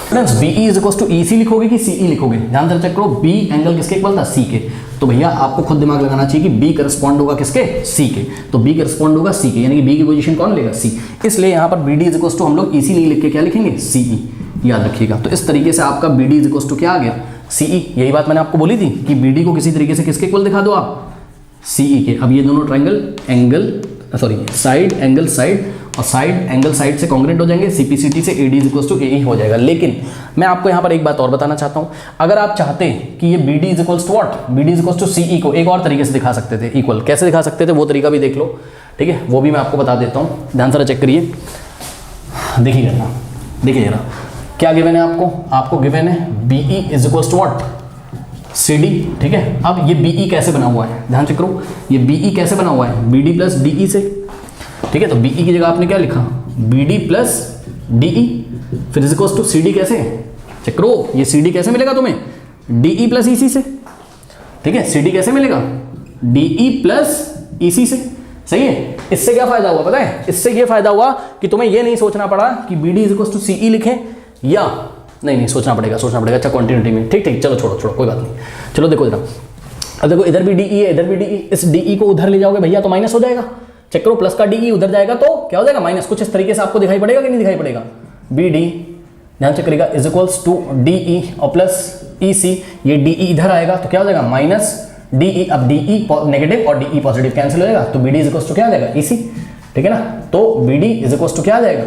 friends B E is equals to E C लिखोगे कि सी ई लिखोगे? ध्यान से चेक करो, बी एंगल किसके इक्वल था? सी के। तो भैया आपको खुद दिमाग लगाना चाहिए कि बी करस्पॉन्ड होगा किसके? सी के। तो बी करस्पॉन्ड होगा सी के, यानी कि बी की पोजीशन कौन लेगा? सी। इसलिए यहाँ पर B D is equals to हम लोग ई सी नहीं लिख के क्या लिखेंगे? सी ई, याद रखिएगा। तो इस तरीके से आपका B D is equals to क्या आ गया? सी ई। यही बात मैंने आपको बोली थी कि बी डी को किसी तरीके से किसके इक्वल दिखा दो आप? सी ई के। अब ये दोनों ट्राइंगल साइड एंगल साइड और साइड एंगल साइड से कॉन्ग्रेंट हो जाएंगे, सीपीसीटी से एडी इज इक्वल्स टू एई हो जाएगा। लेकिन मैं आपको यहाँ पर एक बात और बताना चाहता हूँ, अगर आप चाहते कि ये B D is equals to what? B D is equals to C E को एक और तरीके से दिखा सकते थे इक्वल। कैसे दिखा सकते थे वो तरीका भी देख लो, ठीक है? वो भी मैं आपको बता देता हूँ, ध्यान से चेक करिए। देखिए जरा, देखिए जरा क्या गिवन है आपको? आपको गिवन है B E is equals to what? C D, ठीक है? अब ये बी ई कैसे बना हुआ है? ध्यान चेक करो, ये बी ई कैसे बना हुआ है? B D plus D E से, ठीक है? तो बी ई की जगह आपने क्या लिखा? B D plus D E, फिर is equals to C D. कैसे? चेक करो, ये सी डी कैसे मिलेगा तुम्हें? डी ई प्लस ई सी से, ठीक है? सी डी कैसे मिलेगा? डी ई प्लस ई सी से, सही है? इससे क्या फायदा हुआ पता है? इससे ये फायदा हुआ कि तुम्हें ये नहीं सोचना पड़ा कि B D is equals to C E लिखें या नहीं सोचना पड़ेगा। अच्छा कंटिन्यूटी में, ठीक, चलो छोड़ो कोई बात नहीं। चलो देखो जरा, अब देखो इधर भी डी ई है, इधर भी डी ई, इस डी ई को उधर ले जाओगे भैया तो माइनस हो जाएगा। चेक करो, प्लस का डी ई उधर जाएगा तो क्या हो जाएगा? माइनस। कुछ इस तरीके से आपको दिखाई पड़ेगा कि नहीं दिखाई पड़ेगा? बी डी, ध्यान चेक करिएगा, is equals to D E और प्लस ई सी। ये डी ई इधर आएगा तो क्या हो जाएगा? Minus D E. अब डी ई नेगेटिव और डी ई पॉजिटिव कैंसिल हो जाएगा, तो B D is equals to क्या आ जाएगा? ई सी, ठीक है ना? तो B D is equals to क्या आ जाएगा?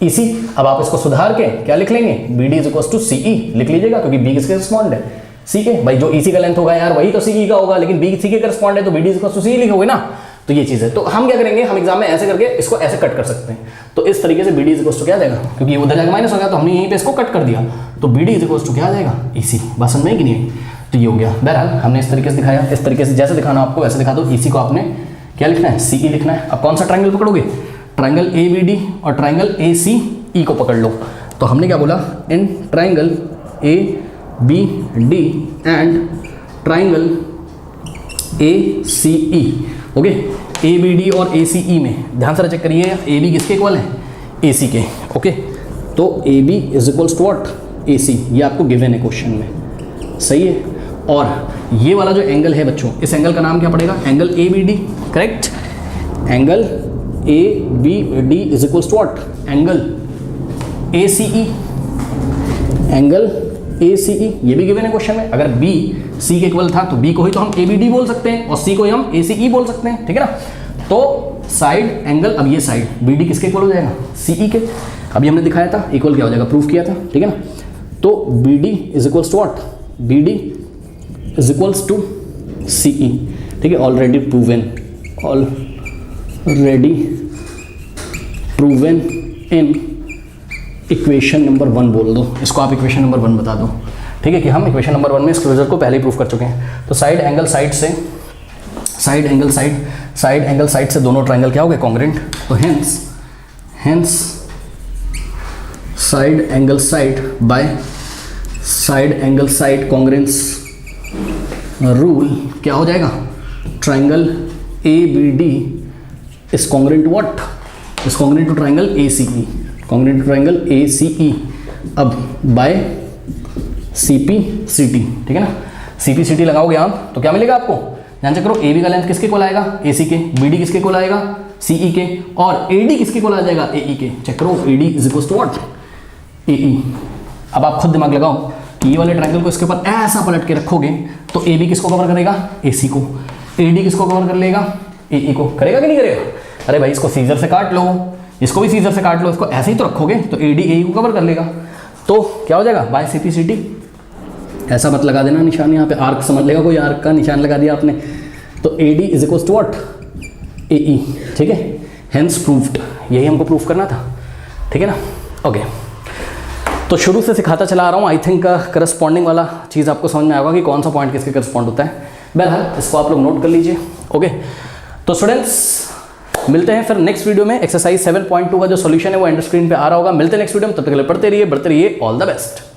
इसी। अब आप इसको सुधार के क्या लिख लेंगे? B D is equals to C E लिख लीजिएगा, क्योंकि बी किसके करस्पॉन्ड है? सी के। भाई जो इसी का लेंथ होगा यार वही तो सी ई का होगा, लेकिन बी सी के करस्पॉन्ड है तो B D is equals to C E लिखोगे ना। तो ये चीज़ है। तो हम क्या करेंगे, हम एग्जाम में ऐसे करके इसको ऐसे कट कर सकते हैं। तो इस तरीके से B D is equals to क्या आ जाएगा? क्योंकि ये उधर जाकर माइनस हो गया तो हमने यहीं पे इसको कट कर दिया, तो B D is equals to क्या आ जाएगा? इसी। बात समझ में कि नहीं? तो ये हो गया। बहरहाल हमने इस तरीके से दिखाया, इस तरीके से जैसे दिखाना आपको वैसे दिखा दो। इसी को आपने क्या लिखना है? सी ई लिखना है। अब कौन सा ट्राइंगल पकड़ोगे? ट्राइंगल ए बी डी और ट्राइंगल ए सी ई को पकड़ लो। तो हमने क्या बोला? In triangle A B D and triangle A C E, okay? A B D और ए सी ई में ध्यान से चेक करिए, ए बी किसके इक्वल है? ए सी के, ओके? तो A B is equals to what? A C. ये आपको गिवन है क्वेश्चन में, सही है? और ये वाला जो एंगल है बच्चों, इस एंगल का नाम क्या पड़ेगा? Angle A B D, correct? Angle A B D is equals to what? Angle A C E, angle A C E. ये भी गिवन है क्वेश्चन में। अगर बी सी के इक्वल था तो बी को ही तो हम ए बी डी बोल सकते हैं और सी को ही हम ए सी ई बोल सकते हैं, ठीक है ना? तो साइड एंगल, अब ये साइड बी डी किसके इक्वल हो जाएगा? सी ई के। अभी हमने दिखाया था इक्वल क्या हो जाएगा, प्रूफ किया था, ठीक है ना? तो B D is equals to what? B D is equals to C E, ठीक है? Already proven in equation number 1 बोल दो इसको, आप इक्वेशन नंबर 1 बता दो, ठीक है? कि हम इक्वेशन नंबर 1 में इस रिजल्ट को पहले ही प्रूफ कर चुके हैं। तो साइड एंगल साइड से दोनों ट्राइंगल क्या हो गए? कॉन्ग्रेंट। तो hence side angle side by side angle side congruence rule क्या हो जाएगा? Triangle A B D is congruent to what? Is congruent to triangle A C E, congruent to triangle A C E. अब by C P C T, ठीक है ना? सी पी सी टी लगाओगे आप तो क्या मिलेगा आपको? ध्यान से करो, ए बी का लेंथ किसके कोल आएगा? ए सी के। बी डी किसके कोल आएगा? सी ई के। और ए डी किसके कोल आ जाएगा? ए ई के। चेक करो, A D is equals to what? A E. अब आप खुद दिमाग लगाओ कि ये वाले ट्राइंगल को इसके ऊपर ऐसा पलट के रखोगे तो ए बी किसको कवर करेगा? ए सी को। ए डी किसको कवर कर लेगा? ए ई को। करेगा कि नहीं करेगा? अरे भाई इसको सीजर से काट लो, इसको भी सीजर से काट लो, इसको ऐसे ही तो रखोगे तो ए डी ए ई को कवर कर लेगा। तो क्या हो जाएगा? By C P C T. ऐसा मत लगा देना निशान, यहाँ पे आर्क समझ लेगा कोई, आर्क का निशान लगा दिया आपने। तो A D is equals to what? A E, ठीक है? Hence proved. यही हमको प्रूफ करना था, ठीक है ना? ओके। तो शुरू से सिखाता चला आ रहा हूँ। आई थिंक करस्पॉन्डिंग वाला चीज़ आपको समझ में आएगा कि कौन सा पॉइंट किसके करस्पॉन्ड होता है। बहरहाल इसको आप लोग नोट कर लीजिए, ओके? तो स्टूडेंट्स मिलते हैं फिर नेक्स्ट वीडियो में। एक्सरसाइज 7.2 का जो सॉल्यूशन है वो एंड स्क्रीन पे आ रहा होगा। मिलते हैं नेक्स्ट वीडियो में, तब तक के लिए पढ़ते रहिए, बढ़ते रहिए। All the best.